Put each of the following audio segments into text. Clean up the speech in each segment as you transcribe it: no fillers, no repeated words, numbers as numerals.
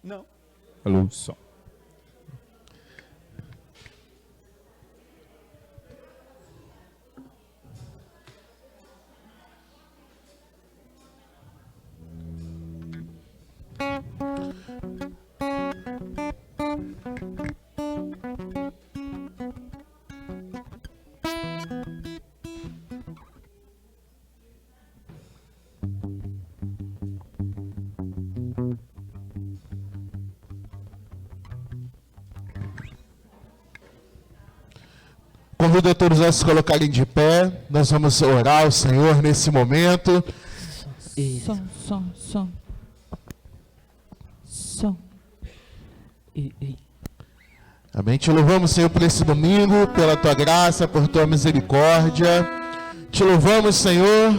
Não. Alô, som. Convido a todos a se colocarem de pé. Nós vamos orar ao Senhor nesse momento. Som. Amém. Te louvamos, Senhor, por esse domingo, pela Tua graça, por Tua misericórdia. Te louvamos, Senhor,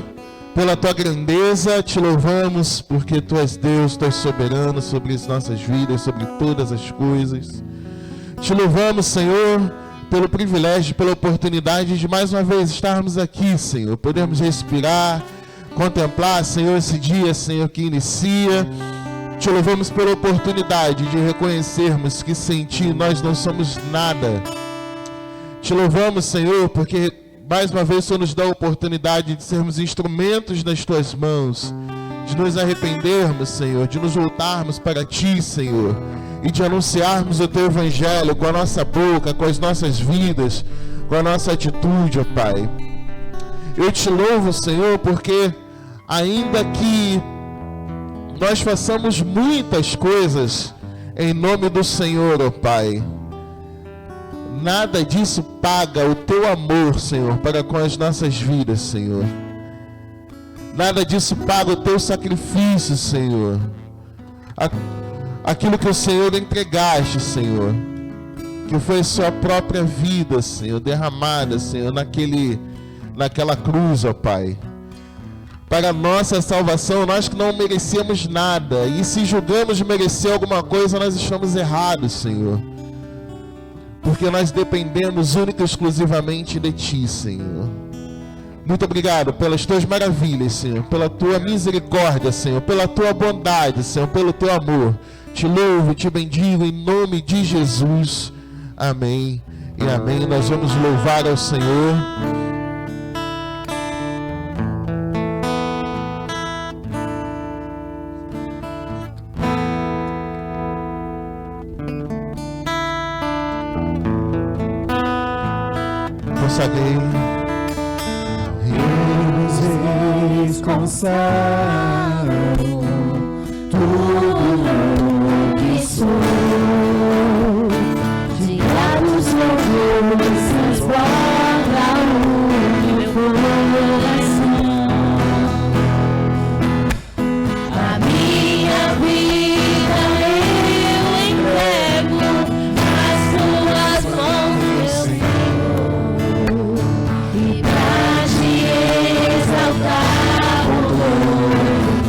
pela Tua grandeza. Te louvamos porque Tu és Deus, Tu és soberano sobre as nossas vidas, sobre todas as coisas. Te louvamos, Senhor, pelo privilégio, pela oportunidade de mais uma vez estarmos aqui, Senhor. Podemos respirar, contemplar, Senhor, esse dia, Senhor, que inicia. Te louvamos pela oportunidade de reconhecermos que sem Ti nós não somos nada. Te louvamos, Senhor, porque mais uma vez o Senhor nos dá a oportunidade de sermos instrumentos nas Tuas mãos, de nos arrependermos, Senhor, de nos voltarmos para Ti, Senhor, e de anunciarmos o Teu Evangelho com a nossa boca, com as nossas vidas, com a nossa atitude, ó Pai. Eu te louvo, Senhor, porque ainda que nós façamos muitas coisas em nome do Senhor, ó Pai, nada disso paga o Teu amor, Senhor, para com as nossas vidas, Senhor. Nada disso paga o Teu sacrifício, Senhor. Aquilo que o Senhor entregaste, Senhor, que foi a Sua própria vida, Senhor, derramada, Senhor, naquela cruz, ó Pai. Para a nossa salvação, nós que não merecemos nada, e se julgamos merecer alguma coisa, nós estamos errados, Senhor, porque nós dependemos única e exclusivamente de Ti, Senhor. Muito obrigado pelas Tuas maravilhas, Senhor, pela Tua misericórdia, Senhor, pela Tua bondade, Senhor, pelo Teu amor. Te louvo, te bendigo em nome de Jesus. Amém e amém. Nós vamos louvar ao Senhor. Consagrei. Reis consagram tudo que sou, tirar os louvores, transborda o meu coração. A minha vida eu entrego nas Tuas mãos, meu Senhor, e pra Te exaltar o louvor.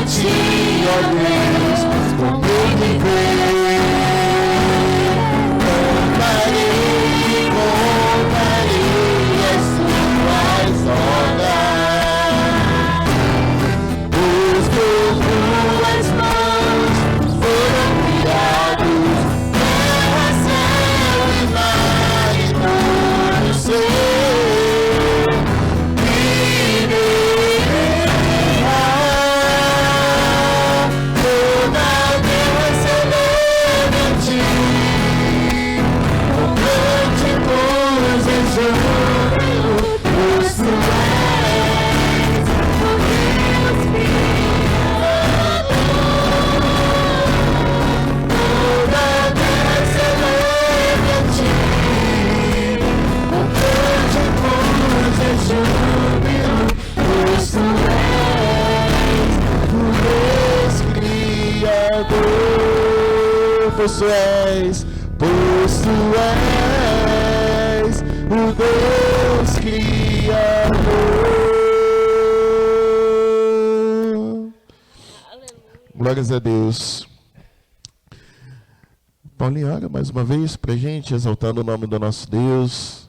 ti, ó Deus, como viver. Contarei as tuas obras. Os teus duas mãos foram criados, terra, céu e mar e todo ser. Toda a terra celebra a ti, com cânticos e júbilo, pois tu és o Deus Criador. Toda a terra celebra a ti, com cânticos e júbilo, pois tu és o Deus Criador. Pois tu és o Deus Criador. Glórias a Deus. Paulinho, ora mais uma vez pra gente, exaltando o nome do nosso Deus.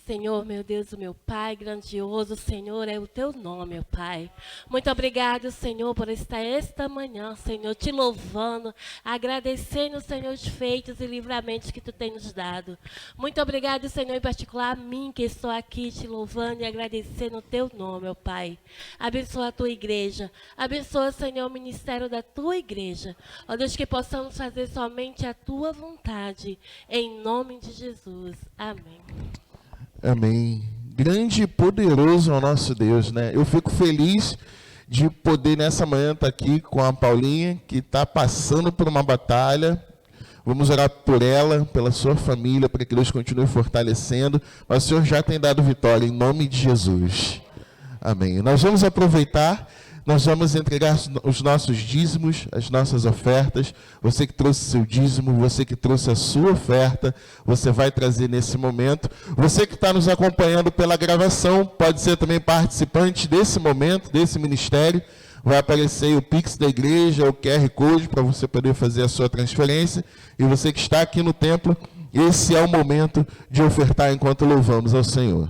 Senhor, meu Deus, o meu Pai, grandioso, Senhor, é o teu nome, meu Pai. Muito obrigado, Senhor, por estar esta manhã, Senhor, te louvando, agradecendo, Senhor, os feitos e livramentos que tu tem nos dado. Muito obrigado, Senhor, em particular a mim, que estou aqui te louvando e agradecendo o teu nome, meu Pai. Abençoa a tua igreja, abençoa, Senhor, o ministério da tua igreja. Ó Deus, que possamos fazer somente a tua vontade, em nome de Jesus. Amém. Amém. Grande e poderoso é o nosso Deus, né? Eu fico feliz de poder nessa manhã estar aqui com a Paulinha, que está passando por uma batalha. Vamos orar por ela, pela sua família, para que Deus continue fortalecendo. Mas o Senhor já tem dado vitória, em nome de Jesus. Amém. Nós vamos aproveitar, nós vamos entregar os nossos dízimos, as nossas ofertas. Você que trouxe seu dízimo, você que trouxe a sua oferta, você vai trazer nesse momento. Você que está nos acompanhando pela gravação, pode ser também participante desse momento, desse ministério. Vai aparecer aí o Pix da igreja, o QR Code, para você poder fazer a sua transferência. E você que está aqui no templo, esse é o momento de ofertar enquanto louvamos ao Senhor.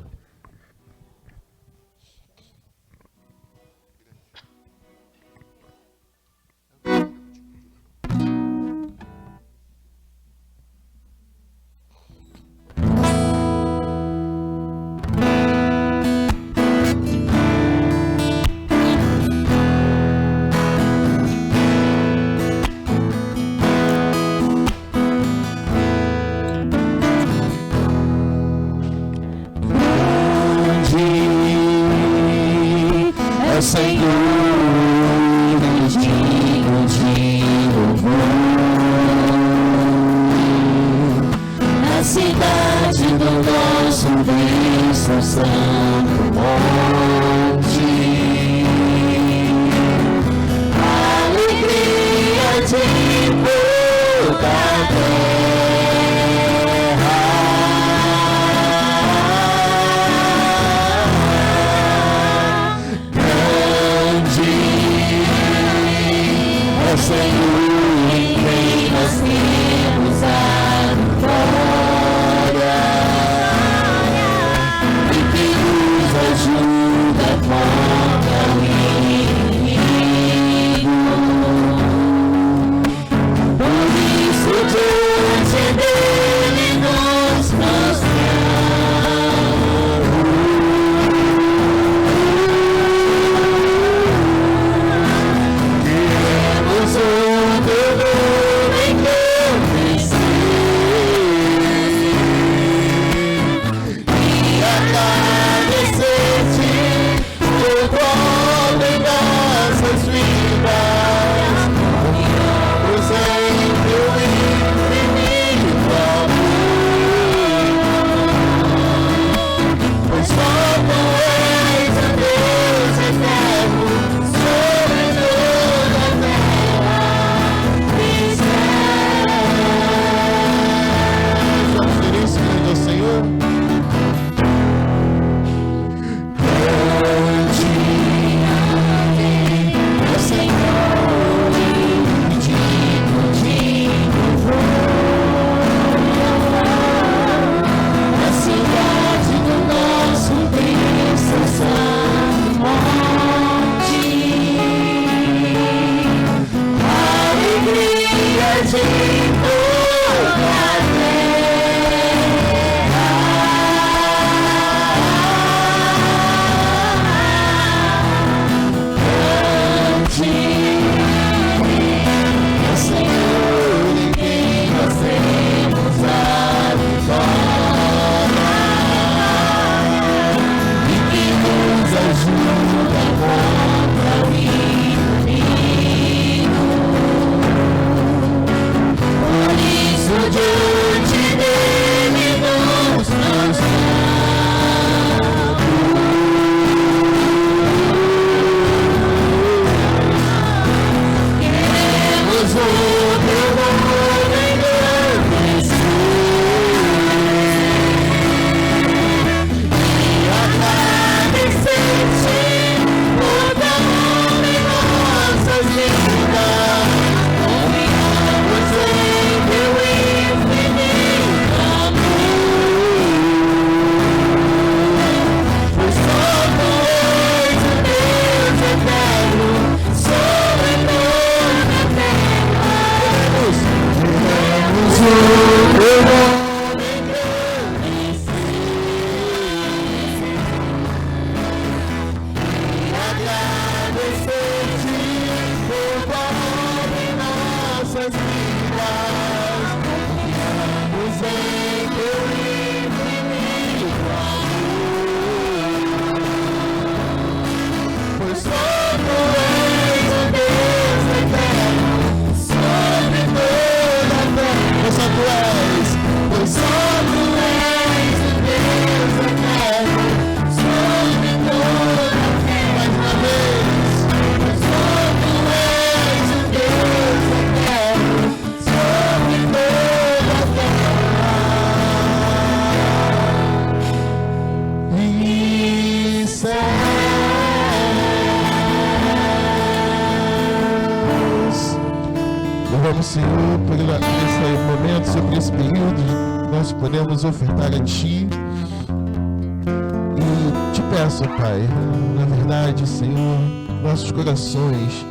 Senhor, digno de louvor, na cidade do nosso Deus, no santo monte, alegria de toda a Senhor, em quem nós temos a vitória, e que nos ajuda Senhor, por esse momento, sobre esse período, nós podemos ofertar a Ti. E te peço, Pai, na verdade, Senhor, nossos corações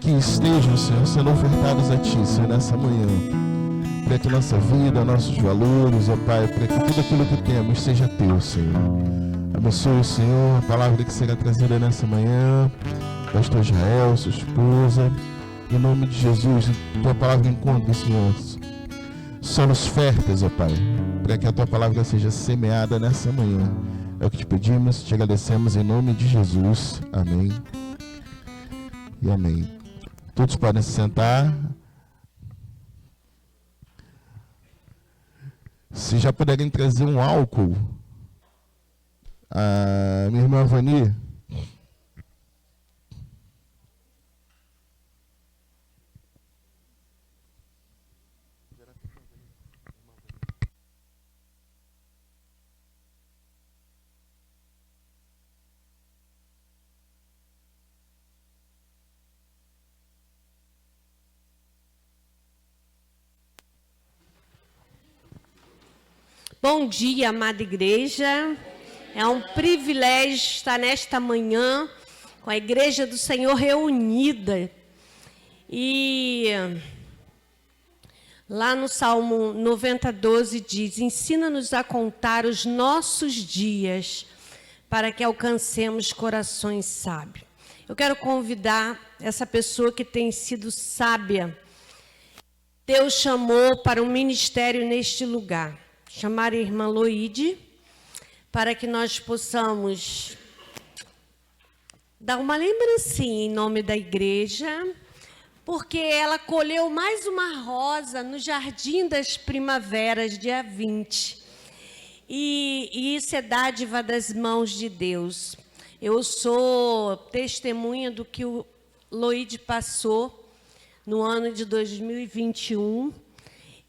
que estejam, Senhor, sendo ofertados a Ti, Senhor, nessa manhã. Para que nossa vida, nossos valores, ó Pai, para que tudo aquilo que temos seja Teu, Senhor. Abençoe, Senhor, a palavra que será trazida nessa manhã, pastor Israel, sua esposa, em nome de Jesus, Tua palavra encontre, Senhor, solos férteis, ó Pai, para que a Tua palavra seja semeada nessa manhã. É o que te pedimos, te agradecemos em nome de Jesus. Amém e amém. Todos podem se sentar. Se já puderem trazer um álcool. A minha irmã Vani. Bom dia, amada igreja. É um privilégio estar nesta manhã com a Igreja do Senhor reunida. E lá no Salmo 90:12 diz: ensina-nos a contar os nossos dias para que alcancemos corações sábios. Eu quero convidar essa pessoa que tem sido sábia. Deus chamou para um ministério neste lugar. Chamar a irmã Loide, para que nós possamos dar uma lembrancinha em nome da igreja, porque ela colheu mais uma rosa no Jardim das Primaveras, dia 20. E isso é dádiva das mãos de Deus. Eu sou testemunha do que o Loide passou no ano de 2021.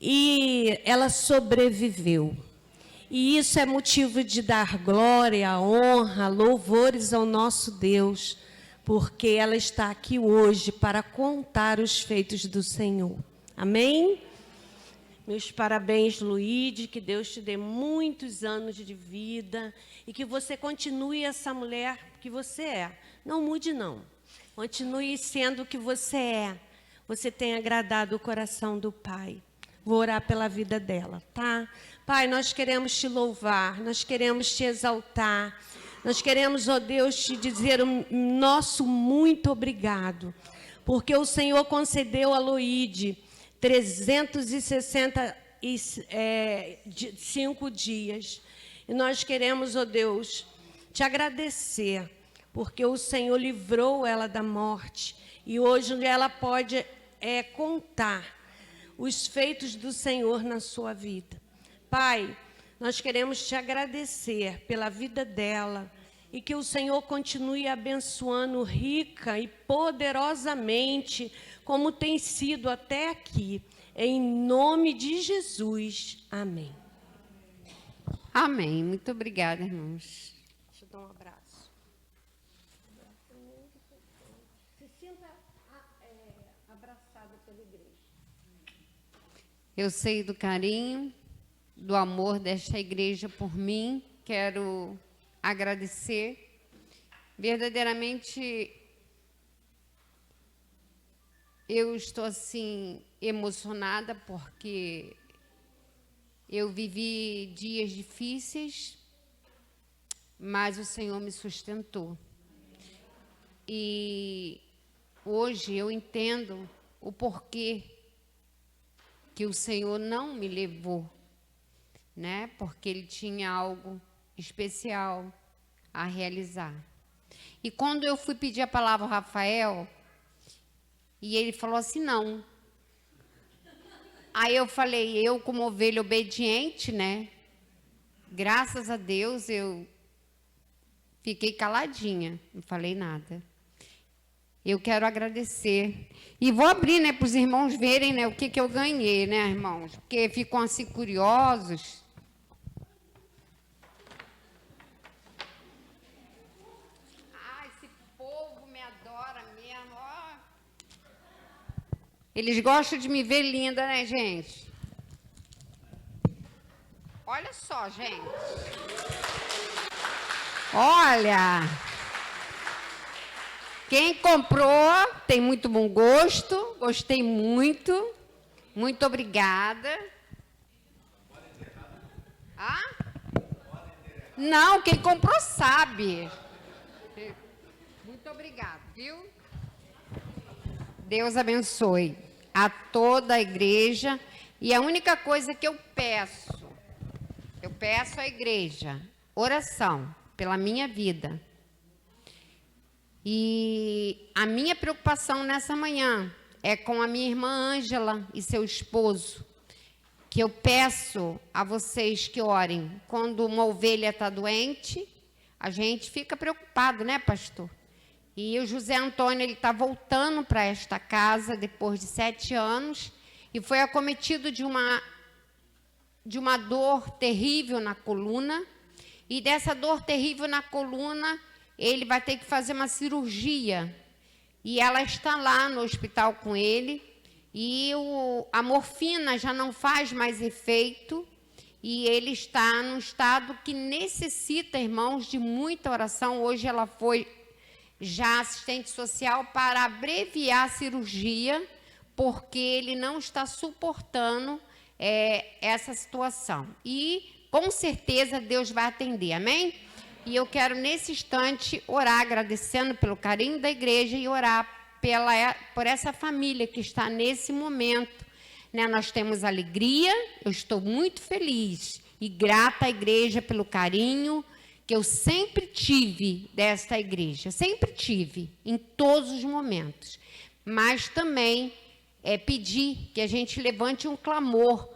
E ela sobreviveu. E isso é motivo de dar glória, honra, louvores ao nosso Deus, porque ela está aqui hoje para contar os feitos do Senhor. Amém? Meus parabéns, Luíde, que Deus te dê muitos anos de vida e que você continue essa mulher que você é. Não mude, não. Continue sendo o que você é. Você tem agradado o coração do Pai. Vou orar pela vida dela, tá? Pai, nós queremos te louvar, nós queremos te exaltar, nós queremos, ó Deus, te dizer o nosso muito obrigado, porque o Senhor concedeu a Loide 365 dias. E nós queremos, ó Deus, te agradecer, porque o Senhor livrou ela da morte. E hoje ela pode contar os feitos do Senhor na sua vida. Pai, nós queremos te agradecer pela vida dela e que o Senhor continue abençoando rica e poderosamente, como tem sido até aqui. Em nome de Jesus. Amém. Amém. Muito obrigada, irmãos. Deixa eu dar um abraço. Se sinta abraçada pela igreja. Eu sei do carinho, do amor desta igreja por mim. Quero agradecer. Verdadeiramente, eu estou assim emocionada porque eu vivi dias difíceis, mas o Senhor me sustentou. E hoje eu entendo o porquê que o Senhor não me levou, né? Porque Ele tinha algo especial a realizar. E quando eu fui pedir a palavra ao Rafael, e ele falou assim, não. Aí eu falei, eu como ovelha obediente, né? Graças a Deus eu fiquei caladinha, não falei nada. Eu quero agradecer. E vou abrir, né, para os irmãos verem, né, o que eu ganhei, né, irmãos? Porque ficam assim curiosos. Ah, esse povo me adora mesmo, ó. Eles gostam de me ver linda, né, gente? Olha só, gente. Olha. Quem comprou tem muito bom gosto. Gostei muito. Muito obrigada. Ah? Não, quem comprou sabe. Muito obrigada, viu? Deus abençoe a toda a igreja. E a única coisa que eu peço à igreja, oração pela minha vida. E a minha preocupação nessa manhã é com a minha irmã Ângela e seu esposo, que eu peço a vocês que orem. Quando uma ovelha está doente, a gente fica preocupado, né, pastor? E o José Antônio, ele está voltando para esta casa depois de 7 anos e foi acometido de uma dor terrível na coluna. E dessa dor terrível na coluna, ele vai ter que fazer uma cirurgia. E ela está lá no hospital com ele. E a morfina já não faz mais efeito. E ele está num estado que necessita, irmãos, de muita oração. Hoje ela foi já assistente social para abreviar a cirurgia, porque ele não está suportando essa situação. E, com certeza, Deus vai atender, amém? E eu quero, nesse instante, orar, agradecendo pelo carinho da igreja e orar por essa família que está nesse momento. Né? Nós temos alegria, eu estou muito feliz e grata à igreja pelo carinho que eu sempre tive desta igreja. Sempre tive, em todos os momentos. Mas também pedir que a gente levante um clamor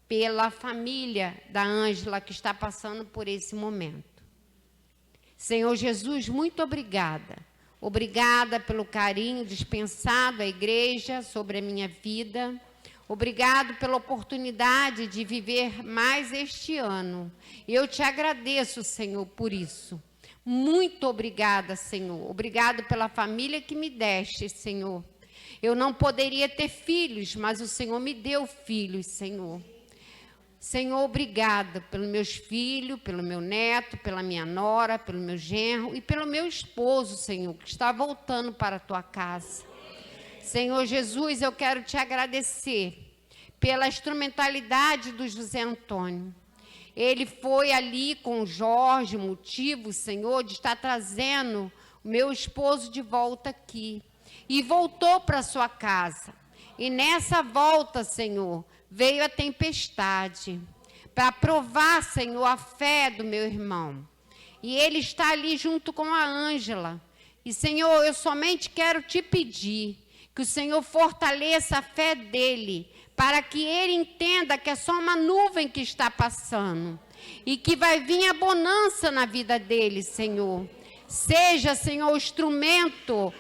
pela família da Ângela que está passando por esse momento. Senhor Jesus, muito obrigada. Obrigada pelo carinho dispensado à igreja sobre a minha vida. Obrigado pela oportunidade de viver mais este ano. Eu te agradeço, Senhor, por isso. Muito obrigada, Senhor. Obrigado pela família que me deste, Senhor. Eu não poderia ter filhos, mas o Senhor me deu filhos, Senhor. Senhor, obrigada pelos meus filhos, pelo meu neto, pela minha nora, pelo meu genro e pelo meu esposo, Senhor, que está voltando para a tua casa. Senhor Jesus, eu quero te agradecer pela instrumentalidade do José Antônio. Ele foi ali com o Jorge, motivo, Senhor, de estar trazendo o meu esposo de volta aqui. E voltou para sua casa. E nessa volta, Senhor, veio a tempestade para provar, Senhor, a fé do meu irmão. E ele está ali junto com a Ângela. E, Senhor, eu somente quero te pedir que o Senhor fortaleça a fé dele, para que ele entenda que é só uma nuvem que está passando e que vai vir a bonança na vida dele, Senhor. Seja, Senhor, o instrumento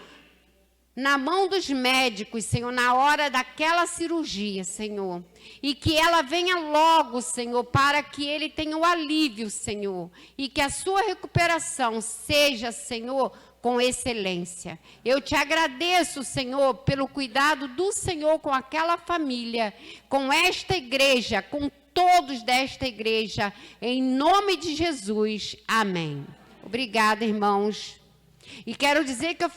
na mão dos médicos, Senhor, na hora daquela cirurgia, Senhor. E que ela venha logo, Senhor, para que ele tenha o alívio, Senhor. E que a sua recuperação seja, Senhor, com excelência. Eu te agradeço, Senhor, pelo cuidado do Senhor com aquela família, com esta igreja, com todos desta igreja, em nome de Jesus. Amém. Obrigada, irmãos. E quero dizer que eu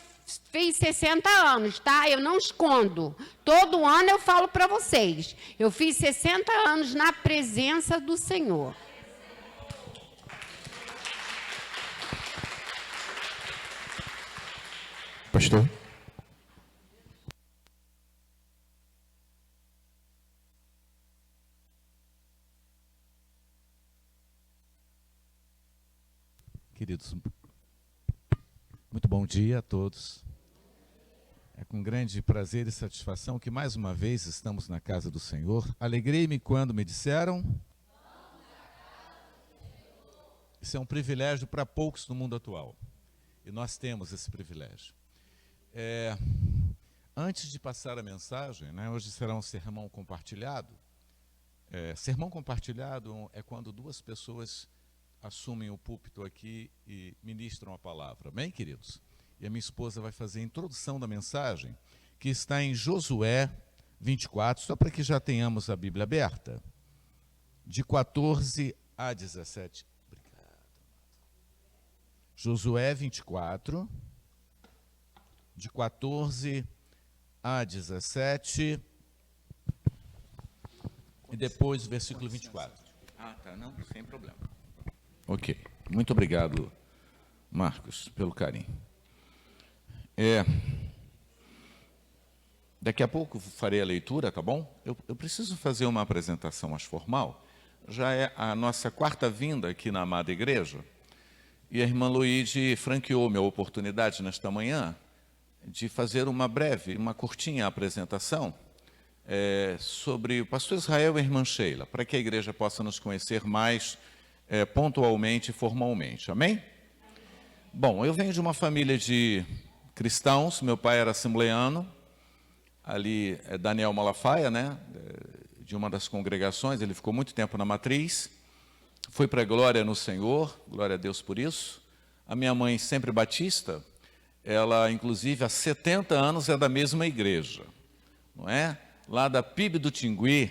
fiz 60 anos, tá? Eu não escondo. Todo ano eu falo para vocês. Eu fiz 60 anos na presença do Senhor. Pastor. Queridos, muito bom dia a todos. É com grande prazer e satisfação que mais uma vez estamos na casa do Senhor. Alegrei-me quando me disseram. Isso é um privilégio para poucos no mundo atual. E nós temos esse privilégio. Antes de passar a mensagem, né, hoje será um sermão compartilhado. Sermão compartilhado é quando duas pessoas assumem o púlpito aqui e ministram a palavra. Amém, queridos? E a minha esposa vai fazer a introdução da mensagem, que está em Josué 24, só para que já tenhamos a Bíblia aberta. De 14 a 17. Obrigado. Josué 24, de 14 a 17, e depois o versículo 24. Ah, tá, não, sem problema. Ok, muito obrigado, Marcos, pelo carinho. Daqui a pouco farei a leitura, tá bom? Eu preciso fazer uma apresentação mais formal. Já é a nossa quarta vinda aqui na amada igreja, e a irmã Luíde franqueou minha oportunidade nesta manhã de fazer uma breve, uma curtinha apresentação sobre o pastor Israel e a irmã Sheila, para que a igreja possa nos conhecer mais pontualmente e formalmente. Amém? Bom, eu venho de uma família de cristãos, meu pai era assembleano, ali é Daniel Malafaia, né, de uma das congregações, ele ficou muito tempo na matriz, foi para a glória no Senhor, glória a Deus por isso. A minha mãe, sempre batista, ela, inclusive, há 70 anos é da mesma igreja, não é? Lá da PIB do Tingui,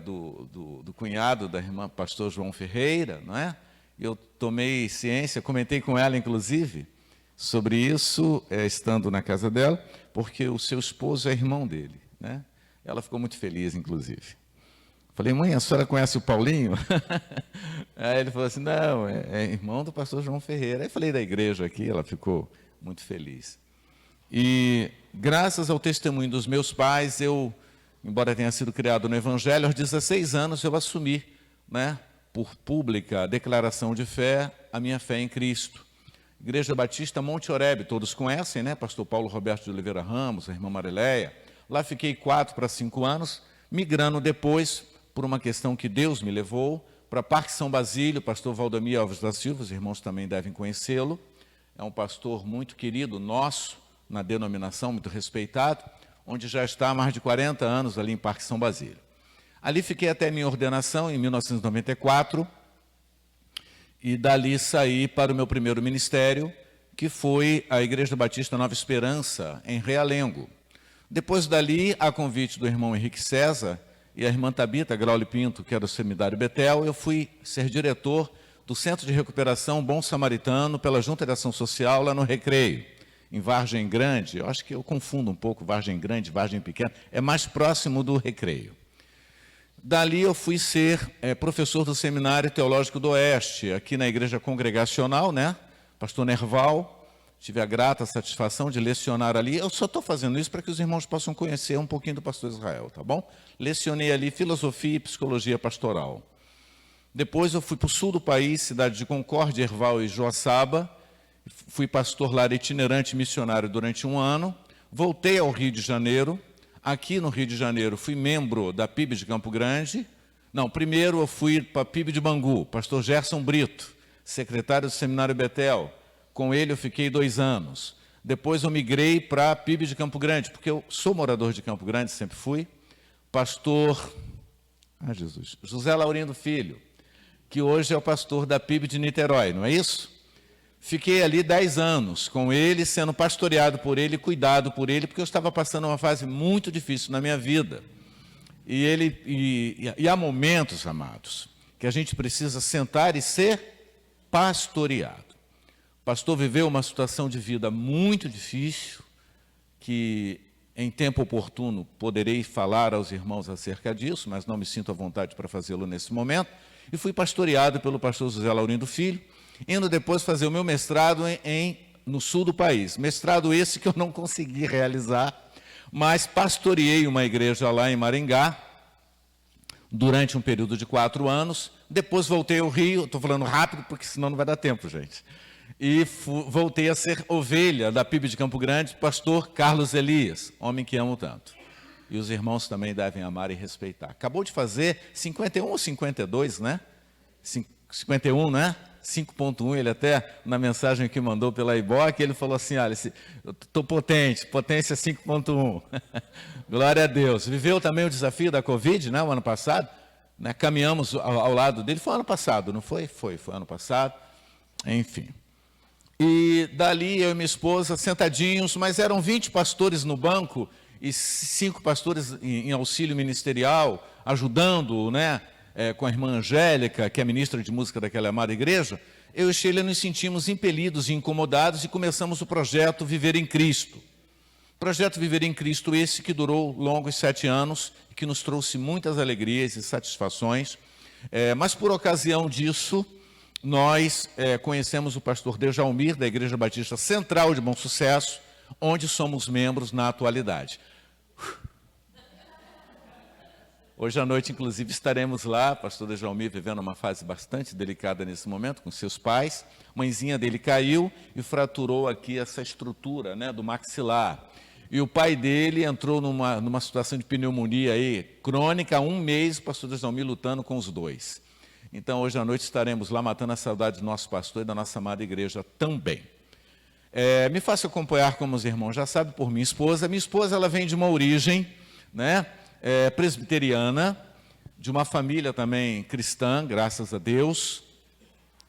do cunhado da irmã pastor João Ferreira, não é? Eu tomei ciência, comentei com ela, inclusive, sobre isso, estando na casa dela, porque o seu esposo é irmão dele, né? Ela ficou muito feliz, inclusive. Falei, mãe, a senhora conhece o Paulinho? Aí ele falou assim, não, é irmão do pastor João Ferreira. Aí falei da igreja aqui, ela ficou muito feliz. E graças ao testemunho dos meus pais, eu, embora tenha sido criado no Evangelho, aos 16 anos eu assumi, né, por pública declaração de fé, a minha fé em Cristo. Igreja Batista Monte Oreb, todos conhecem, né? Pastor Paulo Roberto de Oliveira Ramos, a irmã Marileia. Lá fiquei 4 para 5 anos, migrando depois, por uma questão que Deus me levou, para Parque São Basílio, pastor Valdemir Alves da Silva, os irmãos também devem conhecê-lo. É um pastor muito querido, nosso, na denominação, muito respeitado, onde já está há mais de 40 anos ali em Parque São Basílio. Ali fiquei até minha ordenação, em 1994, e dali saí para o meu primeiro ministério, que foi a Igreja Batista Nova Esperança, em Realengo. Depois dali, a convite do irmão Henrique César e a irmã Tabita Grauli Pinto, que era do Seminário Betel, eu fui ser diretor do Centro de Recuperação Bom Samaritano pela Junta de Ação Social lá no Recreio, em Vargem Grande. Eu acho que eu confundo um pouco Vargem Grande, Vargem Pequena, é mais próximo do Recreio. Dali eu fui ser professor do Seminário Teológico do Oeste, aqui na Igreja Congregacional, né? Pastor Nerval, tive a grata satisfação de lecionar ali. Eu só estou fazendo isso para que os irmãos possam conhecer um pouquinho do pastor Israel, tá bom? Lecionei ali filosofia e psicologia pastoral. Depois eu fui para o sul do país, cidade de Concórdia, Herval e Joaçaba. Fui pastor lá itinerante missionário durante 1 ano. Voltei ao Rio de Janeiro. Aqui no Rio de Janeiro fui membro da PIB de Campo Grande. Não, primeiro eu fui para a PIB de Bangu, pastor Gerson Brito, secretário do Seminário Betel. Com ele eu fiquei 2 anos. Depois eu migrei para a PIB de Campo Grande, porque eu sou morador de Campo Grande, sempre fui. Pastor José Laurindo Filho, que hoje é o pastor da PIB de Niterói, não é isso? Fiquei ali 10 anos com ele, sendo pastoreado por ele, cuidado por ele, porque eu estava passando uma fase muito difícil na minha vida. E há momentos, amados, que a gente precisa sentar e ser pastoreado. O pastor viveu uma situação de vida muito difícil, que em tempo oportuno poderei falar aos irmãos acerca disso, mas não me sinto à vontade para fazê-lo nesse momento. E fui pastoreado pelo pastor José Laurindo Filho, indo depois fazer o meu mestrado no sul do país. Mestrado esse que eu não consegui realizar, mas pastoreei uma igreja lá em Maringá durante um período de 4 anos. Depois voltei ao Rio, estou falando rápido porque senão não vai dar tempo, gente. E voltei a ser ovelha da PIB de Campo Grande, pastor Carlos Elias, homem que amo tanto. E os irmãos também devem amar e respeitar. Acabou de fazer 51 ou 52, né? 51, né? 5.1, ele até, na mensagem que mandou pela Iboc, ele falou assim, olha, eu estou potência 5.1. Glória a Deus. Viveu também o desafio da Covid, né, o ano passado, né, caminhamos ao lado dele, foi ano passado, não foi? Foi ano passado, enfim. E dali eu e minha esposa sentadinhos, mas eram 20 pastores no banco, e 5 pastores em auxílio ministerial, ajudando, né, com a irmã Angélica, que é ministra de música daquela amada igreja, eu e Sheila nos sentimos impelidos e incomodados e começamos o projeto Viver em Cristo. Projeto Viver em Cristo esse que durou longos 7 anos e que nos trouxe muitas alegrias e satisfações. Mas por ocasião disso, nós conhecemos o pastor Dejalmir, da Igreja Batista Central de Bom Sucesso, onde somos membros na atualidade. Hoje à noite, inclusive, estaremos lá, pastor Dejalmir vivendo uma fase bastante delicada nesse momento, com seus pais. A mãezinha dele caiu e fraturou aqui essa estrutura, né, do maxilar. E o pai dele entrou numa situação de pneumonia aí, crônica, há 1 mês, o pastor Dejalmir lutando com os 2. Então, hoje à noite estaremos lá matando a saudade do nosso pastor e da nossa amada igreja também. Me faço acompanhar, como os irmãos já sabem, por minha esposa. Minha esposa, ela vem de uma origem, né, presbiteriana, de uma família também cristã, graças a Deus,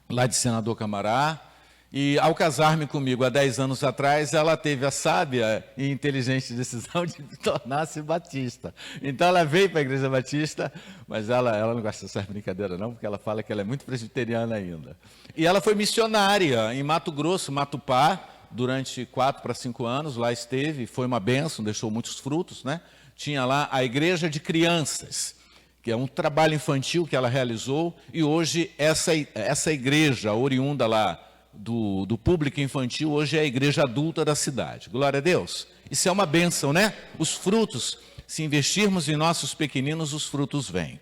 lá de Senador Camará. E ao casar-me comigo há 10 anos atrás, ela teve a sábia e inteligente decisão de tornar-se batista. Então ela veio para a Igreja Batista, mas ela não gosta dessa brincadeira não, porque ela fala que ela é muito presbiteriana ainda. E ela foi missionária em Mato Grosso, Matupá, durante 4 para 5 anos, lá esteve, foi uma bênção, deixou muitos frutos, né? Tinha lá a Igreja de Crianças, que é um trabalho infantil que ela realizou, e hoje essa igreja oriunda lá do público infantil, hoje é a igreja adulta da cidade. Glória a Deus. Isso é uma bênção, né? Os frutos, se investirmos em nossos pequeninos, os frutos vêm.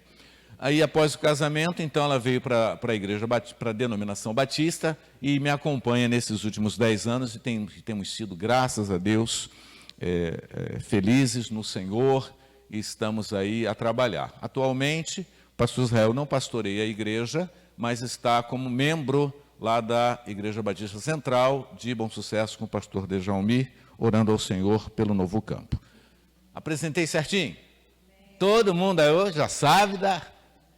Aí, após o casamento, então, ela veio para a igreja, para a denominação batista, e me acompanha nesses últimos 10 anos, e temos sido, graças a Deus, felizes no Senhor, e estamos aí a trabalhar. Atualmente, o pastor Israel não pastoreia a igreja, mas está como membro lá da Igreja Batista Central de Bom Sucesso, com o pastor Dejalmir, orando ao Senhor pelo novo campo. Apresentei certinho? Todo mundo aí hoje já sabe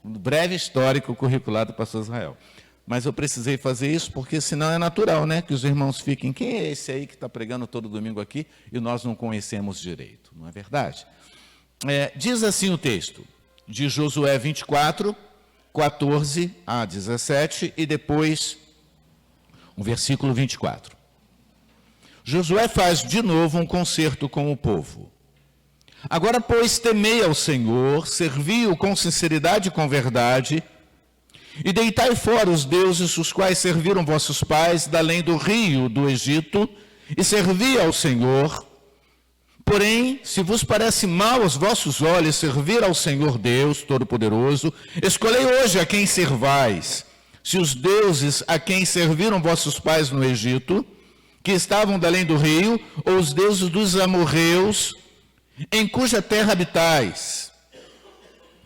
do breve histórico curricular do pastor Israel. Mas eu precisei fazer isso porque senão é natural, né? Que os irmãos fiquem, quem é esse aí que está pregando todo domingo aqui e nós não conhecemos direito, não é verdade? Diz assim o texto, de Josué 24, 14 a 17 e depois o versículo 24. Josué faz de novo um concerto com o povo. Agora, pois, temei ao Senhor, servi-o com sinceridade e com verdade, e deitai fora os deuses os quais serviram vossos pais da além do rio do Egito, e servi ao Senhor. Porém, se vos parece mal aos vossos olhos servir ao Senhor Deus Todo-Poderoso, escolhei hoje a quem servais, se os deuses a quem serviram vossos pais no Egito, que estavam da além do rio, ou os deuses dos amorreus, em cuja terra habitais.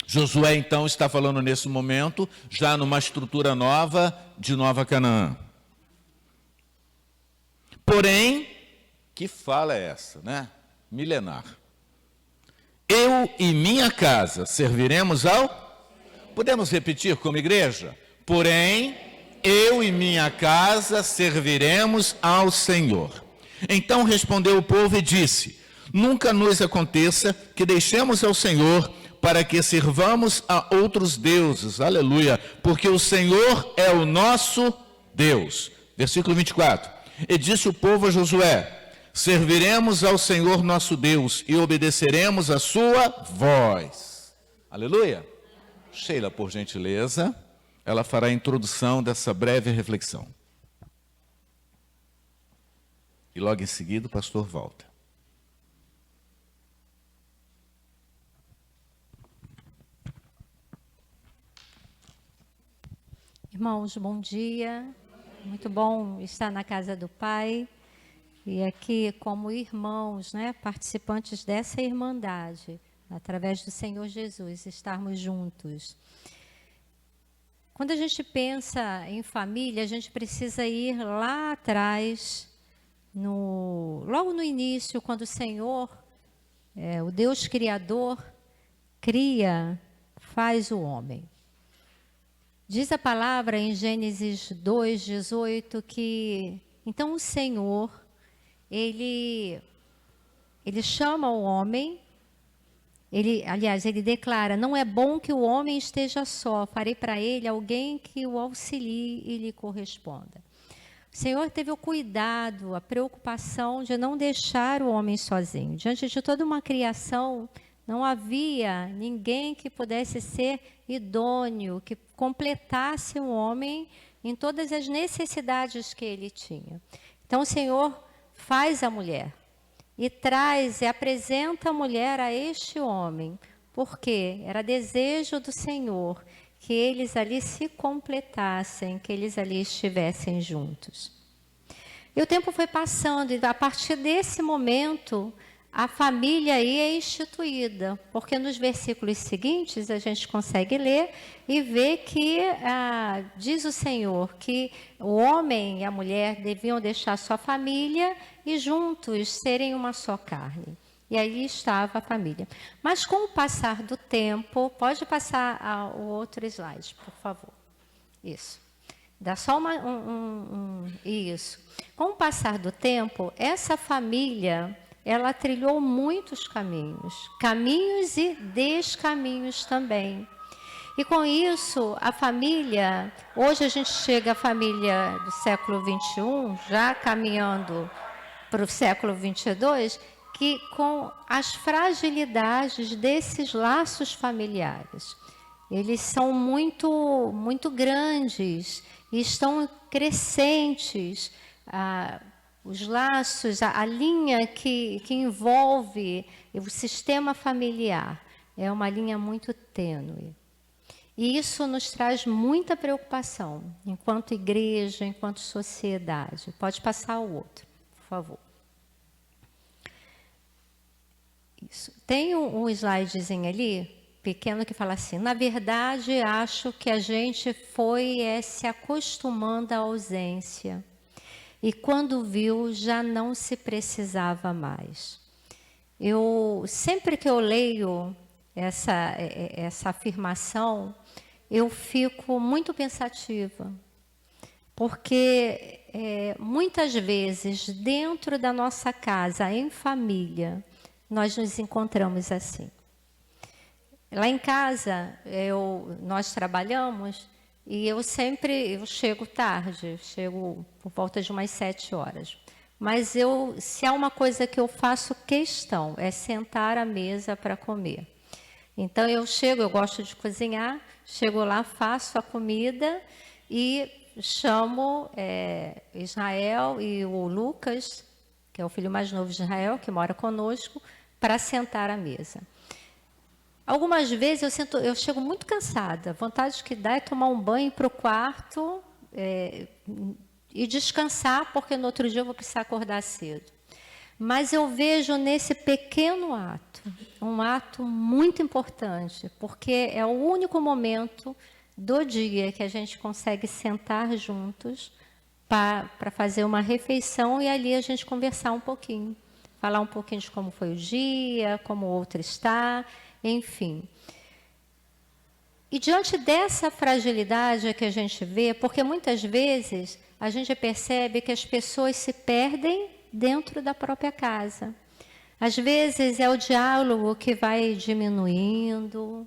Josué, então, está falando nesse momento, já numa estrutura nova de Nova Canaã. Porém, que fala é essa, né? Milenar. Eu e minha casa serviremos ao... Podemos repetir como igreja? Porém, eu e minha casa serviremos ao Senhor. Então respondeu o povo e disse, nunca nos aconteça que deixemos ao Senhor para que sirvamos a outros deuses. Aleluia. Porque o Senhor é o nosso Deus. Versículo 24. E disse o povo a Josué, serviremos ao Senhor nosso Deus e obedeceremos a sua voz. Aleluia. Sheila, por gentileza, ela fará a introdução dessa breve reflexão. E logo em seguida o pastor volta. Irmãos, bom dia. Muito bom estar na casa do Pai. E aqui, como irmãos, né, participantes dessa irmandade, através do Senhor Jesus, estarmos juntos. Quando a gente pensa em família, a gente precisa ir lá atrás, logo no início, quando o Senhor, o Deus Criador, faz o homem. Diz a palavra em Gênesis 2:18 que, então o Senhor, Ele ele chama o homem, ele declara: não é bom que o homem esteja só, farei para ele alguém que o auxilie e lhe corresponda. O Senhor teve o cuidado, a preocupação de não deixar o homem sozinho. Diante de toda uma criação, não havia ninguém que pudesse ser idôneo, que completasse o homem em todas as necessidades que ele tinha. Então o Senhor faz a mulher e traz e apresenta a mulher a este homem, porque era desejo do Senhor que eles ali se completassem, que eles ali estivessem juntos. E o tempo foi passando, e a partir desse momento, a família aí é instituída, porque nos versículos seguintes a gente consegue ler e ver que diz o Senhor que o homem e a mulher deviam deixar sua família e juntos serem uma só carne. E aí estava a família. Mas com o passar do tempo, pode passar o outro slide, por favor. Isso. Dá só isso. Com o passar do tempo, essa família, ela trilhou muitos caminhos e descaminhos também. E com isso, a família, hoje a gente chega à família do século XXI, já caminhando para o século XXII, que com as fragilidades desses laços familiares, eles são muito, muito grandes e estão crescentes. Os laços, a linha que envolve o sistema familiar é uma linha muito tênue. E isso nos traz muita preocupação, enquanto igreja, enquanto sociedade. Pode passar o outro, por favor. Isso. Tem um slidezinho ali, pequeno, que fala assim: na verdade, acho que a gente foi se acostumando à ausência. E quando viu, já não se precisava mais. Sempre que eu leio essa afirmação, eu fico muito pensativa. Porque muitas vezes, dentro da nossa casa, em família, nós nos encontramos assim. Lá em casa, nós trabalhamos e eu chego tarde, chego por volta de umas 7 horas. Mas se há uma coisa que eu faço questão, é sentar à mesa para comer. Então eu gosto de cozinhar, chego lá, faço a comida e chamo Israel e o Lucas, que é o filho mais novo de Israel, que mora conosco, para sentar à mesa. Algumas vezes eu chego muito cansada, a vontade que dá é tomar um banho, ir para o quarto e descansar, porque no outro dia eu vou precisar acordar cedo. Mas eu vejo nesse pequeno ato, um ato muito importante, porque é o único momento do dia que a gente consegue sentar juntos para fazer uma refeição e ali a gente conversar um pouquinho. Falar um pouquinho de como foi o dia, como o outro está, enfim. E diante dessa fragilidade que a gente vê, porque muitas vezes a gente percebe que as pessoas se perdem dentro da própria casa. Às vezes é o diálogo que vai diminuindo,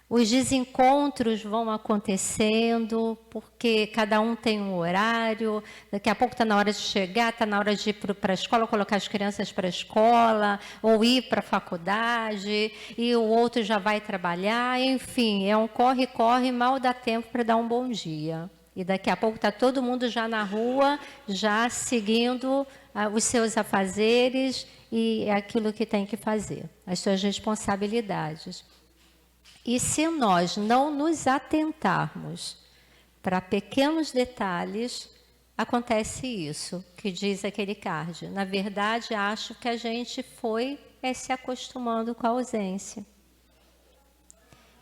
os desencontros vão acontecendo, porque cada um tem um horário, daqui a pouco está na hora de chegar, está na hora de ir para a escola, colocar as crianças para a escola, ou ir para a faculdade, e o outro já vai trabalhar, enfim, é um corre-corre, mal dá tempo para dar um bom dia. E daqui a pouco está todo mundo já na rua, já seguindo os seus afazeres e aquilo que tem que fazer, as suas responsabilidades. E se nós não nos atentarmos para pequenos detalhes, acontece isso, que diz aquele card. Na verdade, acho que a gente foi se acostumando com a ausência.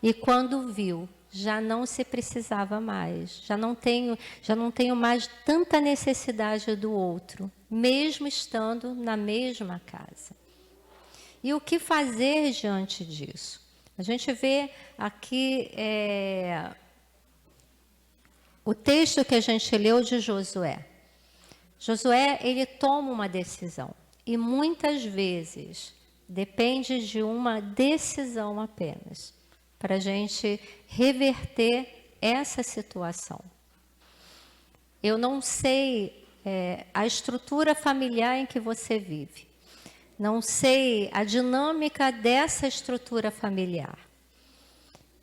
E quando viu, já não se precisava mais, já não tenho mais tanta necessidade do outro, mesmo estando na mesma casa. E o que fazer diante disso? A gente vê aqui o texto que a gente leu de Josué. Josué, ele toma uma decisão. E muitas vezes depende de uma decisão apenas para a gente reverter essa situação. Eu não sei a estrutura familiar em que você vive. Não sei a dinâmica dessa estrutura familiar.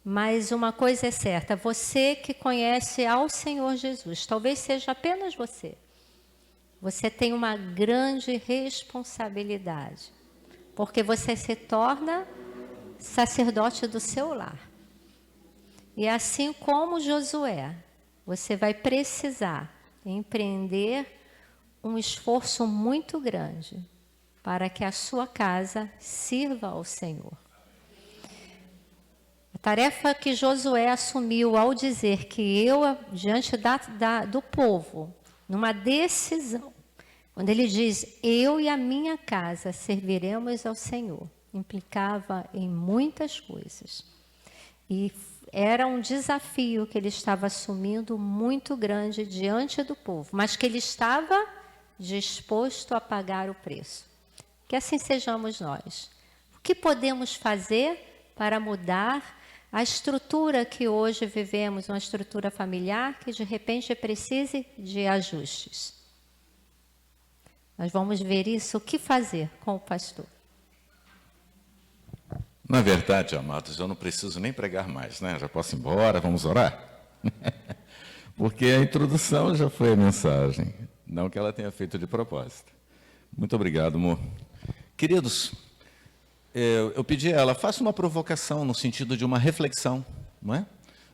Mas uma coisa é certa, você que conhece ao Senhor Jesus, talvez seja apenas você, você tem uma grande responsabilidade, porque você se torna sacerdote do seu lar. E assim como Josué, você vai precisar empreender um esforço muito grande para que a sua casa sirva ao Senhor. A tarefa que Josué assumiu ao dizer que eu, diante do povo, numa decisão, quando ele diz, eu e a minha casa serviremos ao Senhor, implicava em muitas coisas. E era um desafio que ele estava assumindo muito grande diante do povo, mas que ele estava disposto a pagar o preço. Que assim sejamos nós. O que podemos fazer para mudar a estrutura que hoje vivemos, uma estrutura familiar que de repente precise de ajustes? Nós vamos ver isso, o que fazer com o pastor. Na verdade, amados, eu não preciso nem pregar mais, né? Já posso ir embora, vamos orar? Porque a introdução já foi a mensagem, não que ela tenha feito de propósito. Muito obrigado, amor. Queridos, eu pedi a ela, faça uma provocação no sentido de uma reflexão, não é?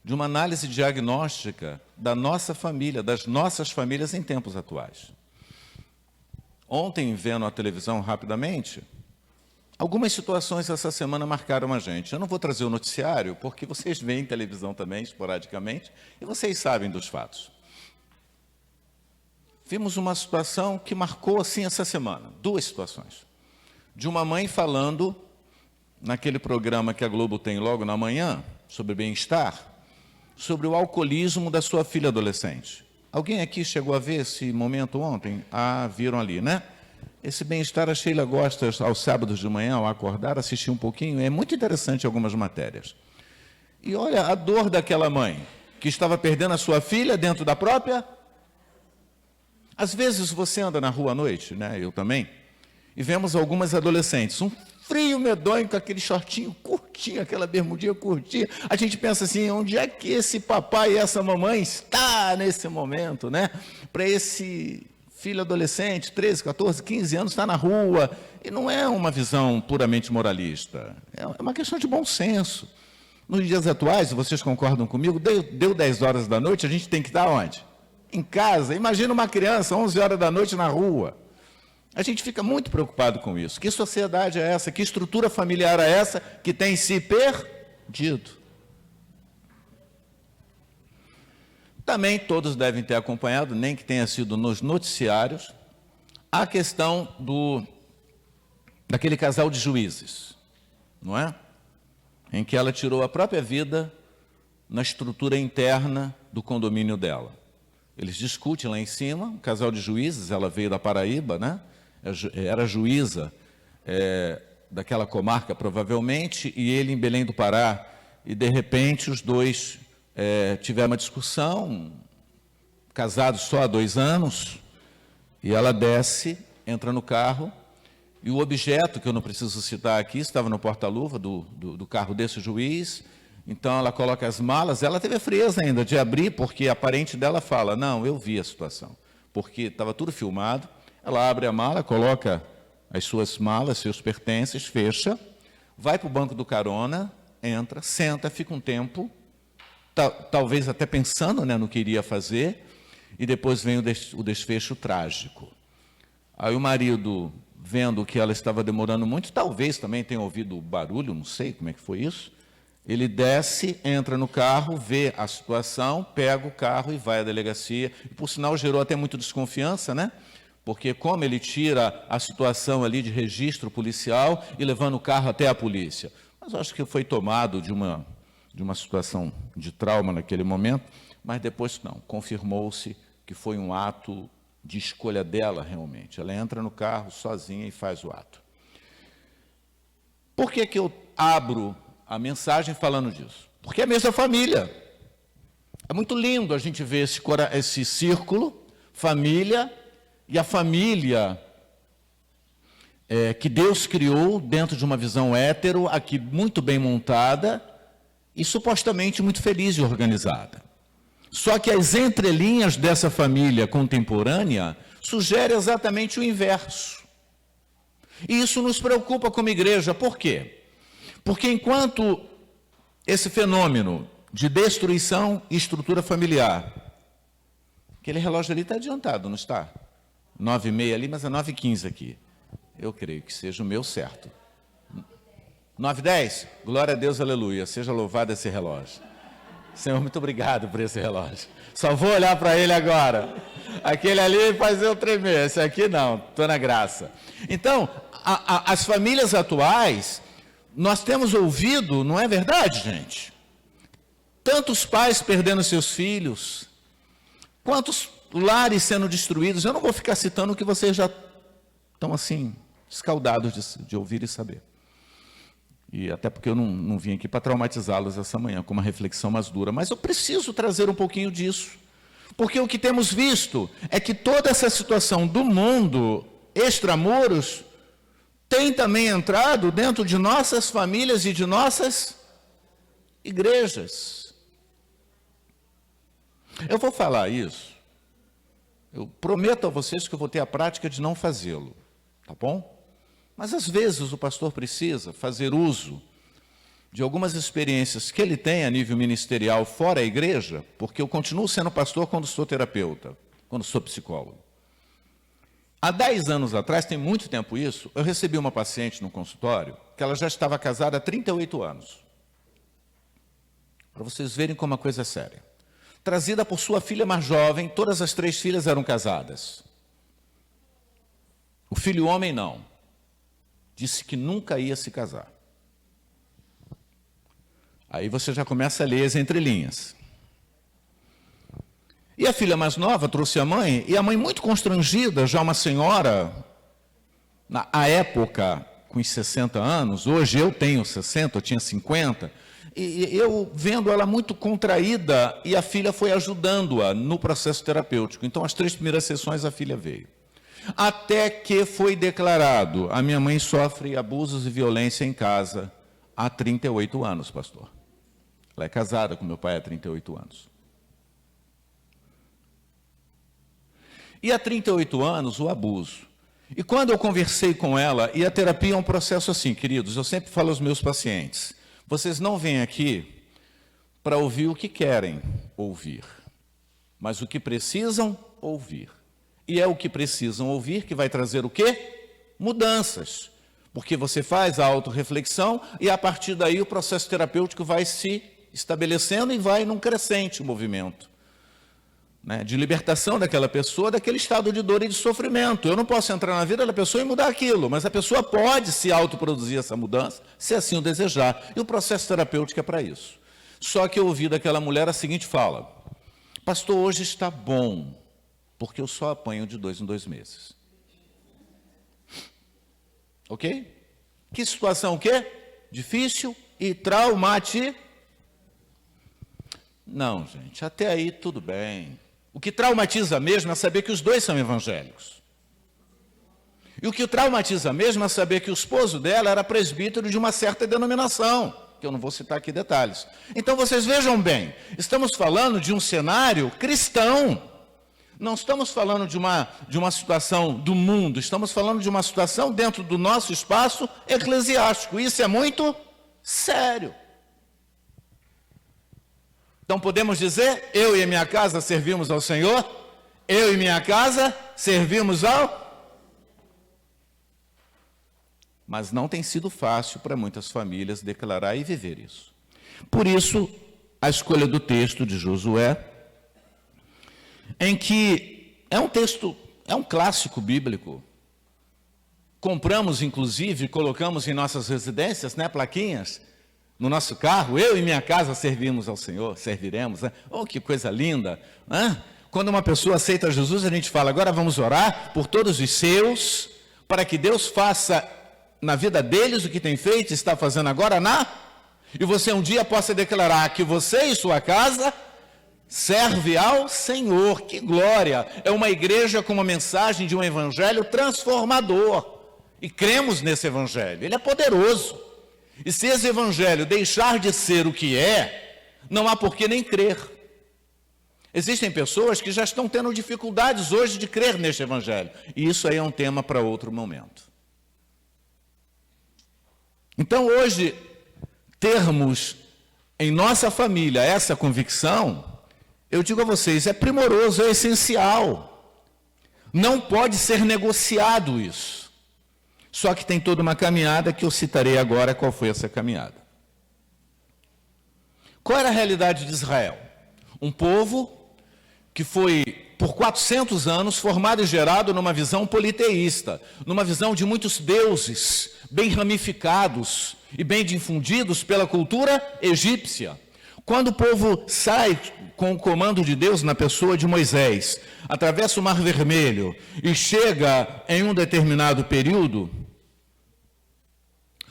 De uma análise diagnóstica da nossa família, das nossas famílias em tempos atuais. Ontem, vendo a televisão rapidamente, algumas situações essa semana marcaram a gente. Eu não vou trazer o noticiário, porque vocês veem televisão também, esporadicamente, e vocês sabem dos fatos. Vimos uma situação que marcou, assim, essa semana. Duas situações. De uma mãe falando, naquele programa que a Globo tem logo na manhã, sobre bem-estar, sobre o alcoolismo da sua filha adolescente. Alguém aqui chegou a ver esse momento ontem? Ah, viram ali, né? Esse bem-estar a Sheila gosta, aos sábados de manhã, ao acordar, assistir um pouquinho. É muito interessante algumas matérias. E olha a dor daquela mãe, que estava perdendo a sua filha dentro da própria. Às vezes você anda na rua à noite, né? Eu também, e vemos algumas adolescentes, um frio medonho com aquele shortinho curtinho, aquela bermudinha curtinha. A gente pensa assim, onde é que esse papai e essa mamãe está nesse momento, né? Para esse filho adolescente, 13, 14, 15 anos, está na rua. E não é uma visão puramente moralista, é uma questão de bom senso. Nos dias atuais, vocês concordam comigo, deu 10 horas da noite, a gente tem que estar onde? Em casa. Imagina uma criança, 11 horas da noite na rua. A gente fica muito preocupado com isso. Que sociedade é essa? Que estrutura familiar é essa que tem se perdido? Também todos devem ter acompanhado, nem que tenha sido nos noticiários, a questão daquele casal de juízes, não é? Em que ela tirou a própria vida na estrutura interna do condomínio dela. Eles discutem lá em cima, um casal de juízes, ela veio da Paraíba, né? Era juíza daquela comarca, provavelmente, e ele em Belém do Pará, e de repente os dois tiveram uma discussão, casados só há 2 anos, e ela desce, entra no carro, e o objeto, que eu não preciso citar aqui, estava no porta-luva do carro desse juiz. Então ela coloca as malas, ela teve a frieza ainda de abrir, porque a parente dela fala, não, eu vi a situação, porque estava tudo filmado. Ela abre a mala, coloca as suas malas, seus pertences, fecha, vai para o banco do carona, entra, senta, fica um tempo, talvez até pensando, né, no que iria fazer, e depois vem o desfecho trágico. Aí o marido, vendo que ela estava demorando muito, talvez também tenha ouvido o barulho, não sei como é que foi isso, ele desce, entra no carro, vê a situação, pega o carro e vai à delegacia. E, por sinal, gerou até muita desconfiança, né? Porque como ele tira a situação ali de registro policial e levando o carro até a polícia? Mas acho que foi tomado de uma situação de trauma naquele momento, mas depois não, confirmou-se que foi um ato de escolha dela realmente. Ela entra no carro sozinha e faz o ato. Por que que eu abro a mensagem falando disso? Porque é a mesma família. É muito lindo a gente ver esse círculo, família, e a família que Deus criou dentro de uma visão hétero, aqui muito bem montada e supostamente muito feliz e organizada. Só que as entrelinhas dessa família contemporânea sugerem exatamente o inverso. E isso nos preocupa como igreja. Por quê? Porque enquanto esse fenômeno de destruição e estrutura familiar, aquele relógio ali está adiantado, não está? 9h30 ali, mas é 9h15 aqui. Eu creio que seja o meu certo. 9h10? Glória a Deus, aleluia. Seja louvado esse relógio. Senhor, muito obrigado por esse relógio. Só vou olhar para ele agora. Aquele ali faz eu tremer. Esse aqui não, estou na graça. Então, as famílias atuais, nós temos ouvido, não é verdade, gente? Tantos pais perdendo seus filhos, quantos lares sendo destruídos. Eu não vou ficar citando o que vocês já estão assim, escaldados de ouvir e saber. E até porque eu não vim aqui para traumatizá-los essa manhã, com uma reflexão mais dura. Mas eu preciso trazer um pouquinho disso. Porque o que temos visto é que toda essa situação do mundo, extramuros, tem também entrado dentro de nossas famílias e de nossas igrejas. Eu vou falar isso. Eu prometo a vocês que eu vou ter a prática de não fazê-lo. Tá bom? Mas às vezes o pastor precisa fazer uso de algumas experiências que ele tem a nível ministerial fora a igreja, porque eu continuo sendo pastor quando sou terapeuta, quando sou psicólogo. Há 10 anos atrás, tem muito tempo isso, eu recebi uma paciente no consultório que ela já estava casada há 38 anos. Para vocês verem como a coisa é séria. Trazida por sua filha mais jovem, todas as 3 filhas eram casadas. O filho homem não. Disse que nunca ia se casar. Aí você já começa a ler as entrelinhas. E a filha mais nova trouxe a mãe, e a mãe muito constrangida, já uma senhora, na época, com os 60 anos, hoje eu tenho 60, eu tinha 50, e eu vendo ela muito contraída, e a filha foi ajudando-a no processo terapêutico. Então, as 3 primeiras sessões, a filha veio. Até que foi declarado, a minha mãe sofre abusos e violência em casa há 38 anos, pastor. Ela é casada com meu pai há 38 anos. E há 38 anos, o abuso. E quando eu conversei com ela, e a terapia é um processo assim, queridos, eu sempre falo aos meus pacientes, vocês não vêm aqui para ouvir o que querem ouvir, mas o que precisam ouvir. E é o que precisam ouvir que vai trazer o quê? Mudanças. Porque você faz a autorreflexão e a partir daí o processo terapêutico vai se estabelecendo e vai num crescente movimento, né, de libertação daquela pessoa, daquele estado de dor e de sofrimento. Eu não posso entrar na vida da pessoa e mudar aquilo, mas a pessoa pode se autoproduzir essa mudança, se assim o desejar. E o processo terapêutico é para isso. Só que eu ouvi daquela mulher a seguinte fala: pastor, hoje está bom, porque eu só apanho de 2 em 2 meses. Ok? Que situação o quê? Difícil e traumática. Não, gente, até aí tudo bem. O que traumatiza mesmo é saber que os 2 são evangélicos. E o que traumatiza mesmo é saber que o esposo dela era presbítero de uma certa denominação, que eu não vou citar aqui detalhes. Então vocês vejam bem, estamos falando de um cenário cristão. Não estamos falando de uma situação do mundo, estamos falando de uma situação dentro do nosso espaço eclesiástico. Isso é muito sério. Então podemos dizer, eu e a minha casa servimos ao Senhor, eu e minha casa servimos ao... Mas não tem sido fácil para muitas famílias declarar e viver isso. Por isso, a escolha do texto de Josué, em que é um texto, é um clássico bíblico. Compramos, inclusive, colocamos em nossas residências, né, plaquinhas, no nosso carro, eu e minha casa servimos ao Senhor, serviremos. Né? Oh, que coisa linda! Né? Quando uma pessoa aceita Jesus, a gente fala, agora vamos orar por todos os seus, para que Deus faça na vida deles o que tem feito e está fazendo agora e você um dia possa declarar que você e sua casa serve ao Senhor. Que glória! É uma igreja com uma mensagem de um evangelho transformador. E cremos nesse evangelho. Ele é poderoso. E se esse evangelho deixar de ser o que é, não há por que nem crer. Existem pessoas que já estão tendo dificuldades hoje de crer neste evangelho. E isso aí é um tema para outro momento. Então hoje, termos em nossa família essa convicção, eu digo a vocês, é primoroso, é essencial. Não pode ser negociado isso. Só que tem toda uma caminhada que eu citarei agora qual foi essa caminhada. Qual era a realidade de Israel? Um povo que foi, por 400 anos, formado e gerado numa visão politeísta, numa visão de muitos deuses, bem ramificados e bem difundidos pela cultura egípcia. Quando o povo sai com o comando de Deus na pessoa de Moisés, atravessa o Mar Vermelho e chega em um determinado período,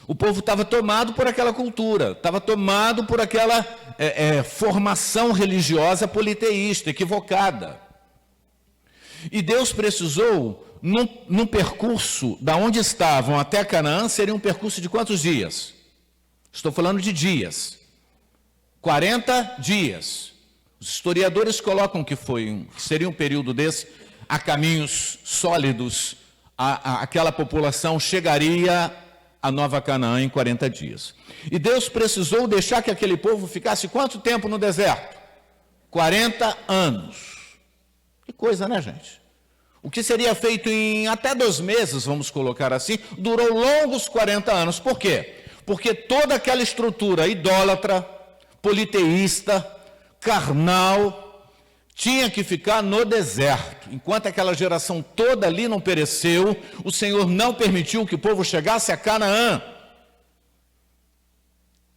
o povo estava tomado por aquela cultura, estava tomado por aquela formação religiosa politeísta, equivocada. E Deus precisou, num percurso da onde estavam até Canaã, seria um percurso de quantos dias? Estou falando de dias. 40 dias. Os historiadores colocam que seria um período desse, a caminhos sólidos, aquela população chegaria a Nova Canaã em 40 dias. E Deus precisou deixar que aquele povo ficasse quanto tempo no deserto? 40 anos. Que coisa, né, gente? O que seria feito em até 2 meses, vamos colocar assim, durou longos 40 anos. Por quê? Porque toda aquela estrutura idólatra, politeísta, carnal, tinha que ficar no deserto. Enquanto aquela geração toda ali não pereceu, o Senhor não permitiu que o povo chegasse a Canaã.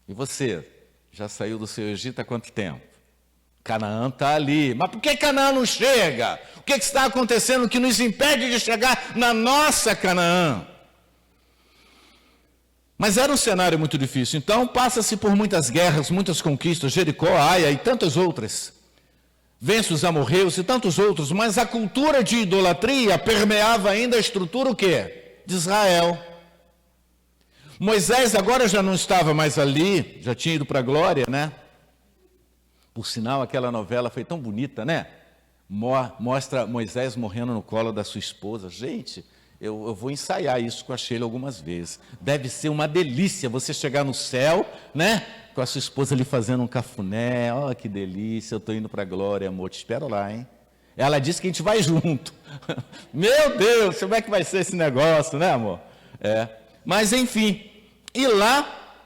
E você, já saiu do seu Egito há quanto tempo? Canaã está ali. Mas por que Canaã não chega? O que está acontecendo que nos impede de chegar na nossa Canaã? Mas era um cenário muito difícil. Então passa-se por muitas guerras, muitas conquistas, Jericó, Aia e tantas outras. Vence os amorreus e tantos outros, mas a cultura de idolatria permeava ainda a estrutura o quê? De Israel. Moisés agora já não estava mais ali, já tinha ido para a glória, né? Por sinal, aquela novela foi tão bonita, né? Mostra Moisés morrendo no colo da sua esposa. Gente, eu vou ensaiar isso com a Sheila algumas vezes. Deve ser uma delícia você chegar no céu, né? Com a sua esposa ali fazendo um cafuné. Ó, que delícia, eu estou indo para a glória, amor, te espero lá, hein? Ela disse que a gente vai junto. Meu Deus, como é que vai ser esse negócio, né, amor? Mas, enfim, e lá,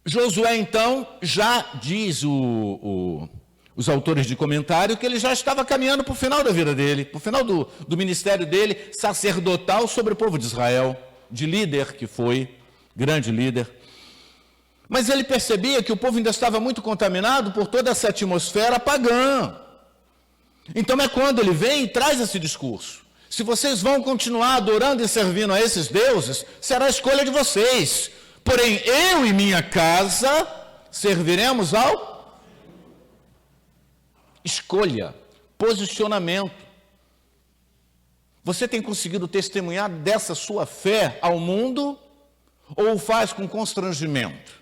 Josué, então, já diz os autores de comentário que ele já estava caminhando para o final da vida dele, para o final do ministério dele, sacerdotal sobre o povo de Israel, de líder que foi, grande líder. Mas ele percebia que o povo ainda estava muito contaminado por toda essa atmosfera pagã. Então é quando ele vem e traz esse discurso. Se vocês vão continuar adorando e servindo a esses deuses, será a escolha de vocês. Porém, eu e minha casa serviremos ao... Escolha, posicionamento. Você tem conseguido testemunhar dessa sua fé ao mundo ou o faz com constrangimento?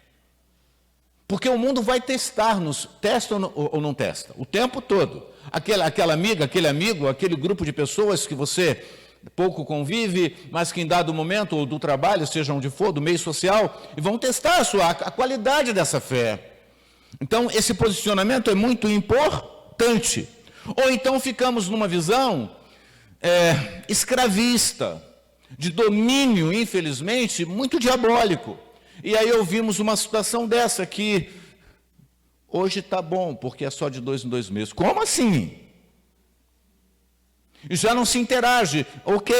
Porque o mundo vai testar-nos, testa ou não testa, o tempo todo. Aquela amiga, aquele amigo, aquele grupo de pessoas que você pouco convive, mas que em dado momento, ou do trabalho, seja onde for, do meio social, e vão testar a qualidade dessa fé. Então, esse posicionamento é muito importante. Ou então ficamos numa visão escravista, de domínio, infelizmente, muito diabólico. E aí ouvimos uma situação dessa que hoje está bom, porque é só de 2 em 2 meses. Como assim? E já não se interage. Ok,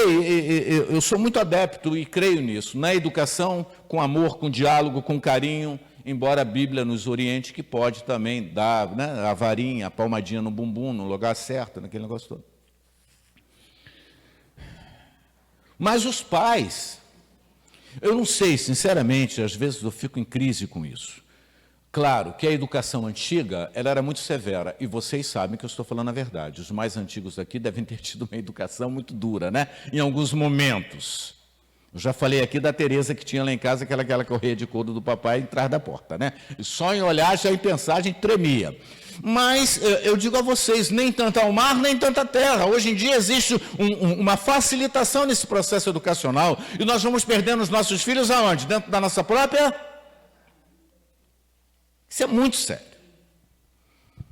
eu sou muito adepto e creio nisso, na educação, com amor, com diálogo, com carinho embora a Bíblia nos oriente que pode também dar, né, a varinha, a palmadinha no bumbum, no lugar certo, naquele negócio todo. Mas os pais, eu não sei, sinceramente, às vezes eu fico em crise com isso. Claro que a educação antiga, ela era muito severa, e vocês sabem que eu estou falando a verdade. Os mais antigos aqui devem ter tido uma educação muito dura, né? Em alguns momentos. Eu já falei aqui da Tereza que tinha lá em casa aquela correia de couro do papai atrás da porta, né? E só em olhar, já em pensar, a gente tremia. Mas eu digo a vocês, nem tanto ao mar, nem tanta terra. Hoje em dia existe uma facilitação nesse processo educacional, e nós vamos perdendo os nossos filhos aonde? Dentro da nossa própria... Isso é muito sério.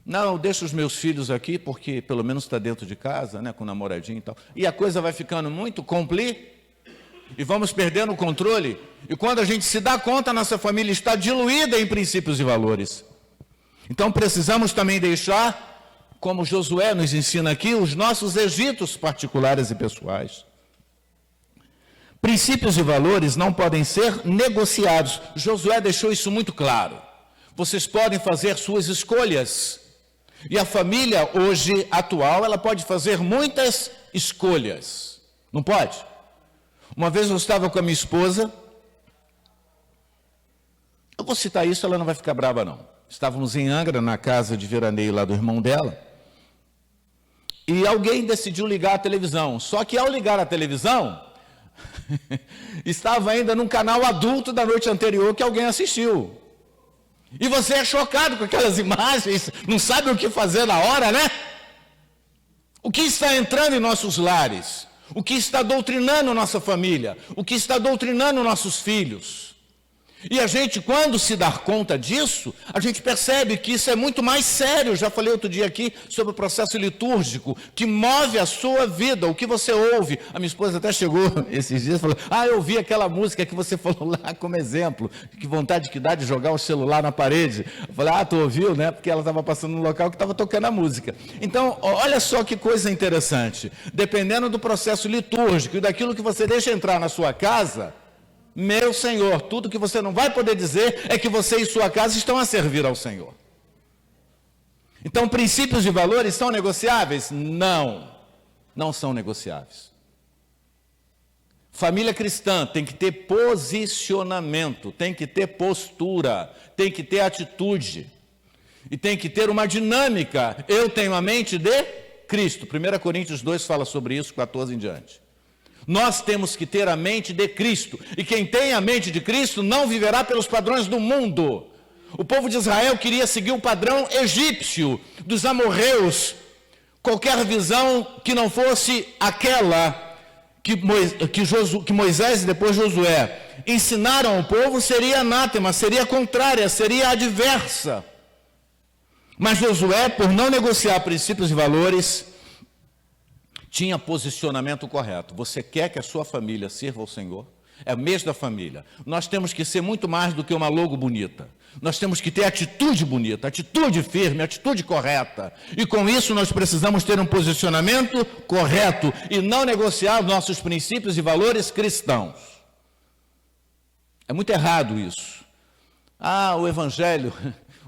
Não, eu deixo os meus filhos aqui, porque pelo menos está dentro de casa, né, com o namoradinho e tal. E a coisa vai ficando muito e vamos perdendo o controle. E quando a gente se dá conta, a nossa família está diluída em princípios e valores. Então precisamos também deixar, como Josué nos ensina aqui, os nossos egitos particulares e pessoais. Princípios e valores não podem ser negociados. Josué deixou isso muito claro. Vocês podem fazer suas escolhas. E a família hoje atual, ela pode fazer muitas escolhas. Não pode? Uma vez eu estava com a minha esposa, eu vou citar isso, ela não vai ficar brava não. Estávamos em Angra, na casa de veraneio lá do irmão dela, e alguém decidiu ligar a televisão. Só que ao ligar a televisão, estava ainda num canal adulto da noite anterior que alguém assistiu. E você é chocado com aquelas imagens, não sabe o que fazer na hora, né? O que está entrando em nossos lares? O que está doutrinando nossa família? O que está doutrinando nossos filhos? E a gente, quando se dá conta disso, a gente percebe que isso é muito mais sério. Eu já falei outro dia aqui sobre o processo litúrgico, que move a sua vida, o que você ouve. A minha esposa até chegou esses dias e falou, eu ouvi aquela música que você falou lá como exemplo, que vontade que dá de jogar o celular na parede. Eu falei, tu ouviu, né? Porque ela estava passando num local que estava tocando a música. Então, olha só que coisa interessante. Dependendo do processo litúrgico e daquilo que você deixa entrar na sua casa, meu Senhor, tudo que você não vai poder dizer é que você e sua casa estão a servir ao Senhor. Então, princípios e valores são negociáveis? Não, não são negociáveis. Família cristã tem que ter posicionamento, tem que ter postura, tem que ter atitude. E tem que ter uma dinâmica. Eu tenho a mente de Cristo. 1 Coríntios 2 fala sobre isso, 14 em diante. Nós temos que ter a mente de Cristo. E quem tem a mente de Cristo não viverá pelos padrões do mundo. O povo de Israel queria seguir o padrão egípcio, dos amorreus. Qualquer visão que não fosse aquela que Moisés e depois Josué ensinaram ao povo seria anátema, seria contrária, seria adversa. Mas Josué, por não negociar princípios e valores, tinha posicionamento correto. Você quer que a sua família sirva ao Senhor? É o mês da família. Nós temos que ser muito mais do que uma logo bonita. Nós temos que ter atitude bonita, atitude firme, atitude correta. E com isso nós precisamos ter um posicionamento correto e não negociar nossos princípios e valores cristãos. É muito errado isso. O Evangelho,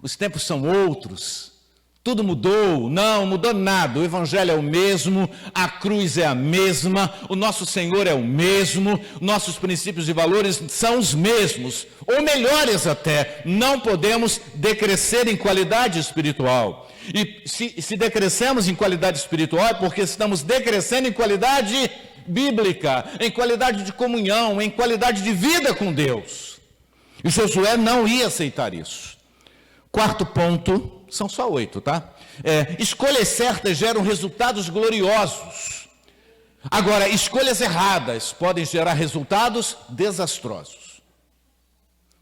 os tempos são outros. Tudo mudou. Não, mudou nada. O Evangelho é o mesmo, a cruz é a mesma, o nosso Senhor é o mesmo, nossos princípios e valores são os mesmos, ou melhores até. Não podemos decrescer em qualidade espiritual. E se decrescemos em qualidade espiritual é porque estamos decrescendo em qualidade bíblica, em qualidade de comunhão, em qualidade de vida com Deus. E Josué não ia aceitar isso. Quarto ponto. São só 8, tá? Escolhas certas geram resultados gloriosos. Agora, escolhas erradas podem gerar resultados desastrosos.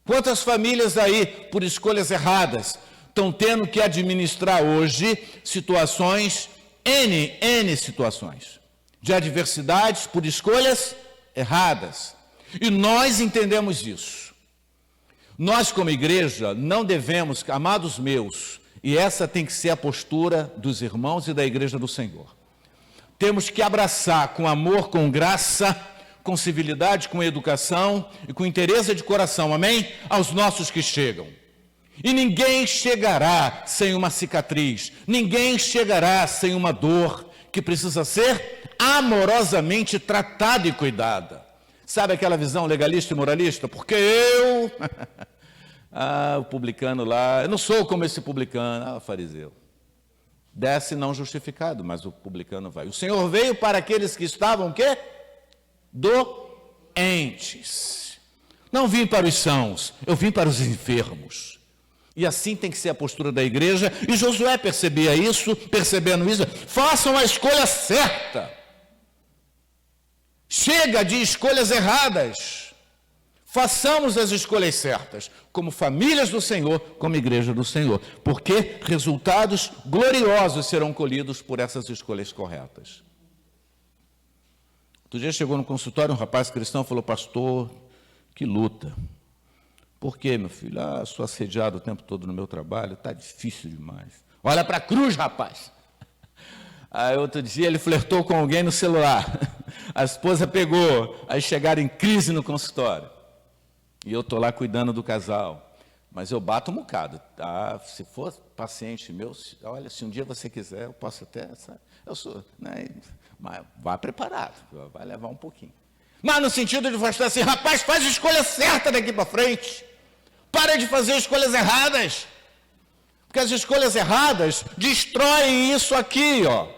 Quantas famílias aí, por escolhas erradas, estão tendo que administrar hoje situações, N situações, de adversidades por escolhas erradas. E nós entendemos isso. Nós, como igreja, não devemos, amados meus, e essa tem que ser a postura dos irmãos e da igreja do Senhor. Temos que abraçar com amor, com graça, com civilidade, com educação e com interesse de coração, amém? Aos nossos que chegam. E ninguém chegará sem uma cicatriz, ninguém chegará sem uma dor que precisa ser amorosamente tratada e cuidada. Sabe aquela visão legalista e moralista? Porque eu, o publicano lá, eu não sou como esse publicano, fariseu. Desce não justificado, mas o publicano vai. O Senhor veio para aqueles que estavam, o quê? Doentes. Não vim para os sãos, eu vim para os enfermos. E assim tem que ser a postura da igreja, e Josué percebia isso, percebendo isso, façam a escolha certa. Chega de escolhas erradas. Façamos as escolhas certas, como famílias do Senhor, como igreja do Senhor, porque resultados gloriosos serão colhidos por essas escolhas corretas. Outro dia chegou no consultório um rapaz cristão e falou: pastor, que luta. Por quê, meu filho? Sou assediado o tempo todo no meu trabalho, está difícil demais. Olha para a cruz, rapaz. Aí outro dia ele flertou com alguém no celular, a esposa pegou, aí chegaram em crise no consultório. E eu estou lá cuidando do casal, mas eu bato um bocado. Se for paciente meu, olha, se um dia você quiser, eu posso até, eu sou, né? Mas vá preparado, vai levar um pouquinho. Mas no sentido de falar assim, rapaz, faz a escolha certa daqui para frente. Para de fazer escolhas erradas. Porque as escolhas erradas destroem isso aqui, ó.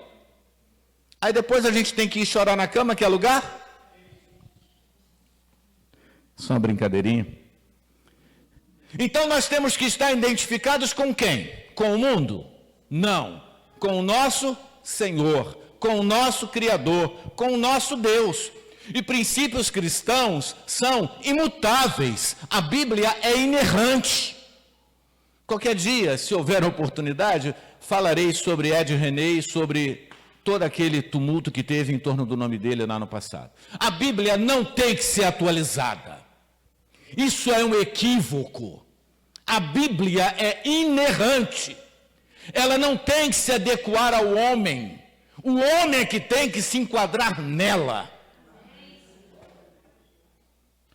Aí depois a gente tem que ir chorar na cama, que é lugar? Só uma brincadeirinha. Então nós temos que estar identificados com quem? Com o mundo? Não. Com o nosso Senhor, com o nosso Criador, com o nosso Deus. E princípios cristãos são imutáveis. A Bíblia é inerrante. Qualquer dia, se houver oportunidade, falarei sobre Ed René e sobre todo aquele tumulto que teve em torno do nome dele lá no passado. A Bíblia não tem que ser atualizada. Isso é um equívoco. A Bíblia é inerrante. Ela não tem que se adequar ao homem. O homem é que tem que se enquadrar nela.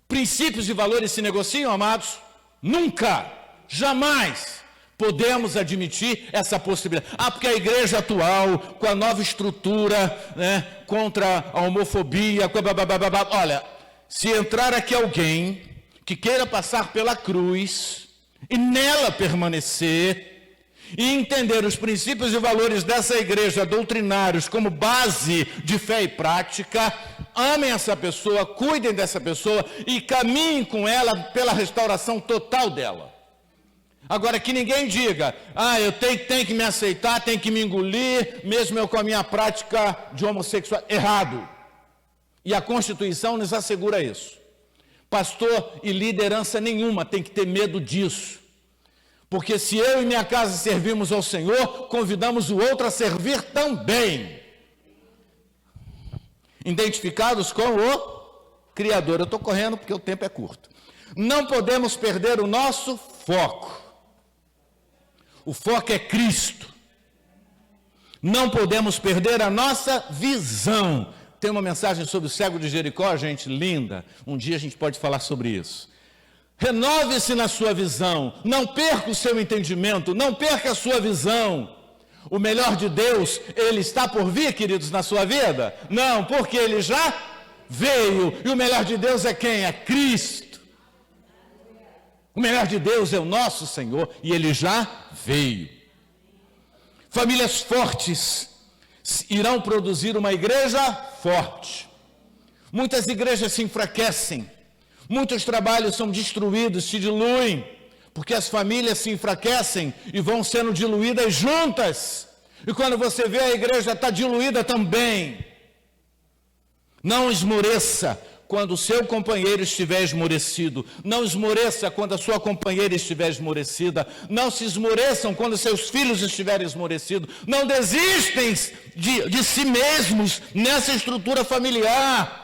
Princípios e valores se negociam, amados? Nunca, jamais podemos admitir essa possibilidade. Porque a igreja atual, com a nova estrutura, né, contra a homofobia, olha, se entrar aqui alguém que queira passar pela cruz e nela permanecer e entender os princípios e valores dessa igreja doutrinários como base de fé e prática, amem essa pessoa, cuidem dessa pessoa e caminhem com ela pela restauração total dela. Agora, que ninguém diga, eu tenho que me aceitar, tenho que me engolir, mesmo eu com a minha prática de homossexual. Errado. E a Constituição nos assegura isso. Pastor e liderança nenhuma tem que ter medo disso. Porque se eu e minha casa servimos ao Senhor, convidamos o outro a servir também. Identificados com o Criador. Eu estou correndo porque o tempo é curto. Não podemos perder o nosso foco. O foco é Cristo. Não podemos perder a nossa visão. Tem uma mensagem sobre o cego de Jericó, gente, linda. Um dia a gente pode falar sobre isso. Renove-se na sua visão. Não perca o seu entendimento. Não perca a sua visão. O melhor de Deus, ele está por vir, queridos, na sua vida? Não, porque ele já veio. E o melhor de Deus é quem? É Cristo. O melhor de Deus é o nosso Senhor e ele já veio. Famílias fortes irão produzir uma igreja forte. Muitas igrejas se enfraquecem. Muitos trabalhos são destruídos, se diluem, porque as famílias se enfraquecem e vão sendo diluídas juntas. E quando você vê, a igreja está diluída também. Não esmoreça quando o seu companheiro estiver esmorecido. Não esmoreça quando a sua companheira estiver esmorecida. Não se esmoreçam quando seus filhos estiverem esmorecidos. Não desistem de si mesmos nessa estrutura familiar.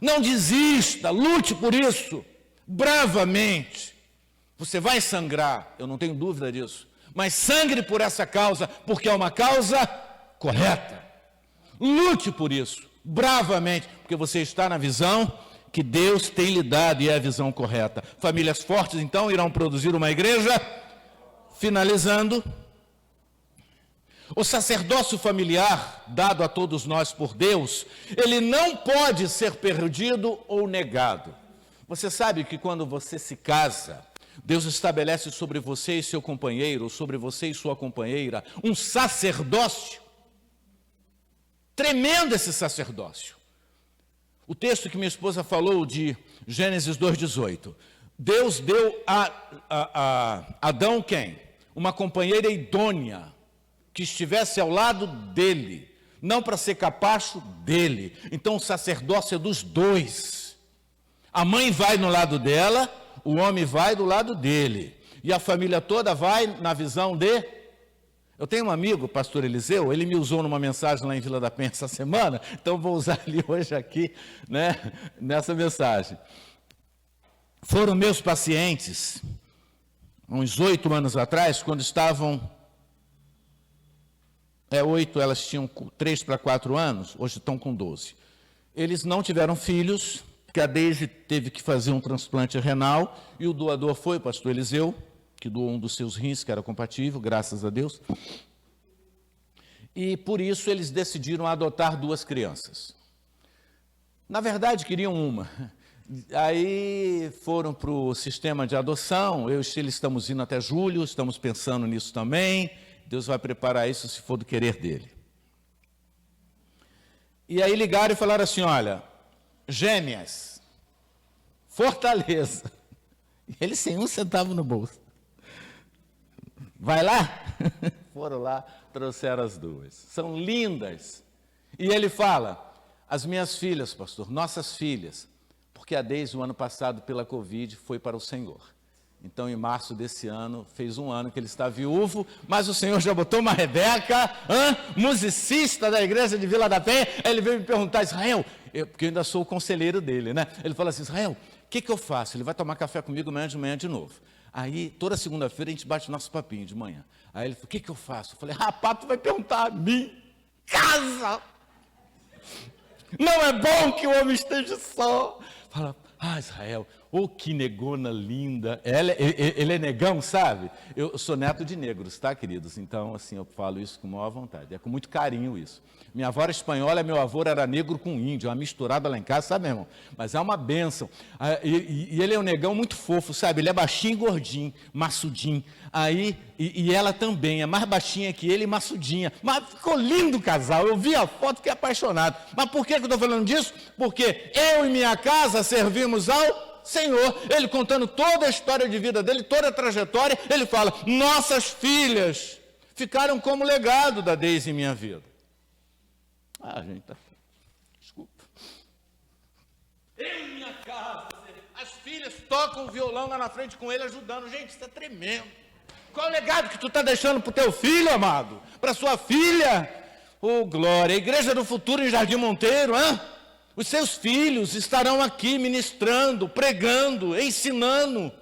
Não desista, lute por isso, bravamente. Você vai sangrar, eu não tenho dúvida disso. Mas sangre por essa causa, porque é uma causa correta. Lute por isso, bravamente, porque você está na visão que Deus tem lhe dado e é a visão correta. Famílias fortes, então, irão produzir uma igreja finalizando, o sacerdócio familiar, dado a todos nós por Deus, ele não pode ser perdido ou negado. Você sabe que quando você se casa, Deus estabelece sobre você e seu companheiro, sobre você e sua companheira, um sacerdócio. Tremendo esse sacerdócio. O texto que minha esposa falou de Gênesis 2,18. Deus deu a Adão quem? Uma companheira idônea, que estivesse ao lado dele, não para ser capacho dele. Então o sacerdócio é dos dois. A mãe vai no lado dela, o homem vai do lado dele. E a família toda vai na visão de... Eu tenho um amigo, pastor Eliseu, ele me usou numa mensagem lá em Vila da Penha essa semana, então vou usar ele hoje aqui, né, nessa mensagem. Foram meus pacientes, uns 8 anos atrás, quando estavam... 8, elas tinham 3 para 4 anos, hoje estão com 12. Eles não tiveram filhos, porque a Deise teve que fazer um transplante renal, e o doador foi o pastor Eliseu, que doou um dos seus rins, que era compatível, graças a Deus. E por isso eles decidiram adotar 2 crianças. Na verdade, queriam uma. Aí foram para o sistema de adoção, eu e ele estamos indo até julho, estamos pensando nisso também. Deus vai preparar isso se for do querer dele. E aí ligaram e falaram assim, olha, gêmeas, Fortaleza. E eles sem um centavo no bolso. Vai lá? Foram lá, trouxeram as 2. São lindas. E ele fala, as minhas filhas, pastor, nossas filhas, porque a Deise, o ano passado, pela Covid, foi para o Senhor. Então, em março desse ano, fez 1 ano que ele está viúvo, mas o Senhor já botou uma Rebeca, musicista da igreja de Vila da Penha. Ele veio me perguntar, Israel, porque eu ainda sou o conselheiro dele, né? Ele fala assim, Israel, o que eu faço? Ele vai tomar café comigo amanhã de manhã de novo. Aí, toda segunda-feira, a gente bate o nosso papinho de manhã. Aí ele falou, o que eu faço? Eu falei, rapaz, tu vai perguntar a mim, casa! Não é bom que o homem esteja só. Fala, Israel, que negona linda. Ele é negão, sabe? Eu sou neto de negros, tá, queridos? Então, assim, eu falo isso com maior vontade. É com muito carinho isso. Minha avó era espanhola, meu avô era negro com índio, uma misturada lá em casa, sabe, meu irmão? Mas é uma bênção. E ele é um negão muito fofo, sabe? Ele é baixinho e gordinho, maçudinho. Aí, e ela também, é mais baixinha que ele e maçudinha. Mas ficou lindo o casal, eu vi a foto, fiquei apaixonado. Mas por que eu estou falando disso? Porque eu e minha casa servimos ao Senhor. Ele contando toda a história de vida dele, toda a trajetória, ele fala, nossas filhas ficaram como legado da Deise em minha vida. Gente, desculpa. Eu e minha casa, as filhas tocam o violão lá na frente com ele, ajudando. Gente, isso é tremendo. Qual é o legado que tu está deixando para o teu filho, amado? Para sua filha? Glória. A Igreja do Futuro em Jardim Monteiro, os seus filhos estarão aqui ministrando, pregando, ensinando.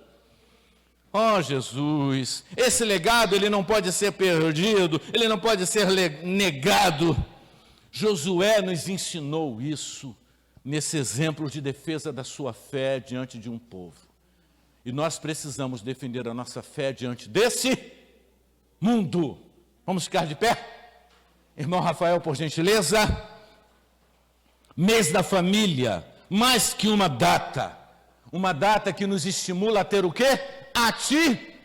Jesus, esse legado ele não pode ser perdido, ele não pode ser negado. Josué nos ensinou isso nesse exemplo de defesa da sua fé diante de um povo. E nós precisamos defender a nossa fé diante desse mundo. Vamos ficar de pé? Irmão Rafael, por gentileza. Mês da família, mais que uma data que nos estimula a ter o quê? Atitudes.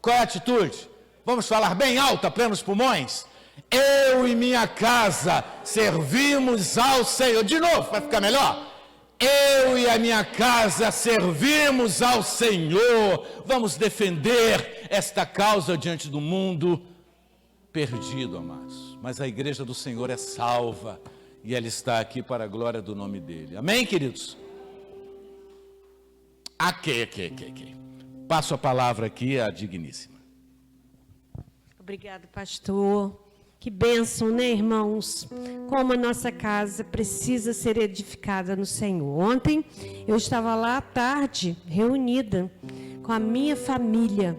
Qual é a atitude? Vamos falar bem alto, a plenos pulmões. Eu e minha casa servimos ao Senhor. De novo, vai ficar melhor? Eu e a minha casa servimos ao Senhor. Vamos defender esta causa diante do mundo perdido, amados. Mas a igreja do Senhor é salva. E ela está aqui para a glória do nome dele. Amém, queridos? Aqui. Passo a palavra aqui à digníssima. Obrigado, pastor. Que bênção, né, irmãos? Como a nossa casa precisa ser edificada no Senhor. Ontem eu estava lá à tarde, reunida com a minha família,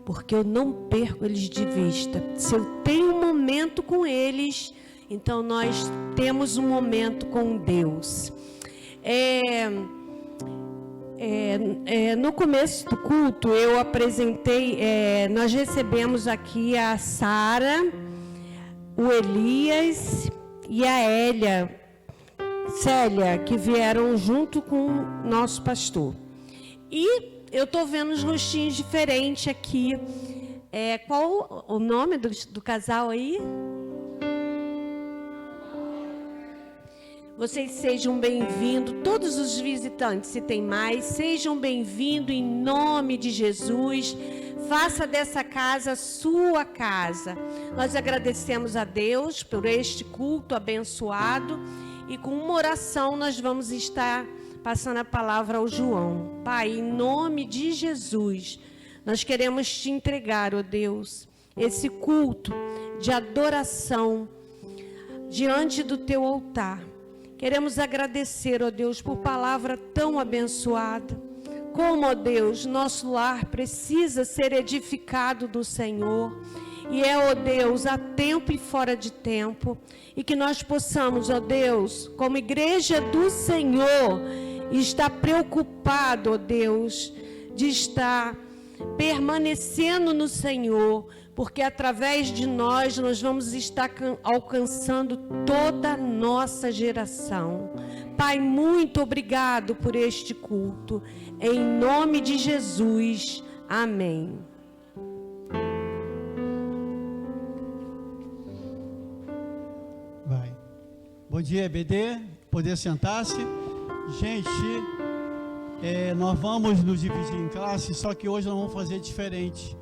porque eu não perco eles de vista. Se eu tenho um momento com eles, então nós temos um momento com Deus. No começo do culto, eu apresentei, nós recebemos aqui a Sara, o Elias e a Célia, que vieram junto com o nosso pastor. E eu estou vendo os rostinhos diferentes aqui. Qual o nome do casal aí? Vocês sejam bem-vindos, todos os visitantes, se tem mais, sejam bem-vindos em nome de Jesus. Faça dessa casa a sua casa. Nós agradecemos a Deus por este culto abençoado e com uma oração nós vamos estar passando a palavra ao João. Pai, em nome de Jesus, nós queremos te entregar, ó Deus, esse culto de adoração diante do teu altar. Queremos agradecer, ó Deus, por palavra tão abençoada. Como, ó Deus, nosso lar precisa ser edificado do Senhor. E ó Deus, a tempo e fora de tempo. E que nós possamos, ó Deus, como igreja do Senhor, estar preocupado, ó Deus, de estar permanecendo no Senhor, porque através de nós vamos estar alcançando toda a nossa geração. Pai, muito obrigado por este culto. Em nome de Jesus. Amém. Vai. Bom dia, EBD. Poder sentar-se. Gente, nós vamos nos dividir em classes, só que hoje nós vamos fazer diferente.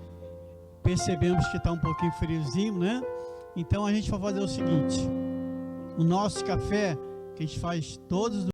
Percebemos que está um pouquinho friozinho, né? Então a gente vai fazer o seguinte: o nosso café, que a gente faz todos os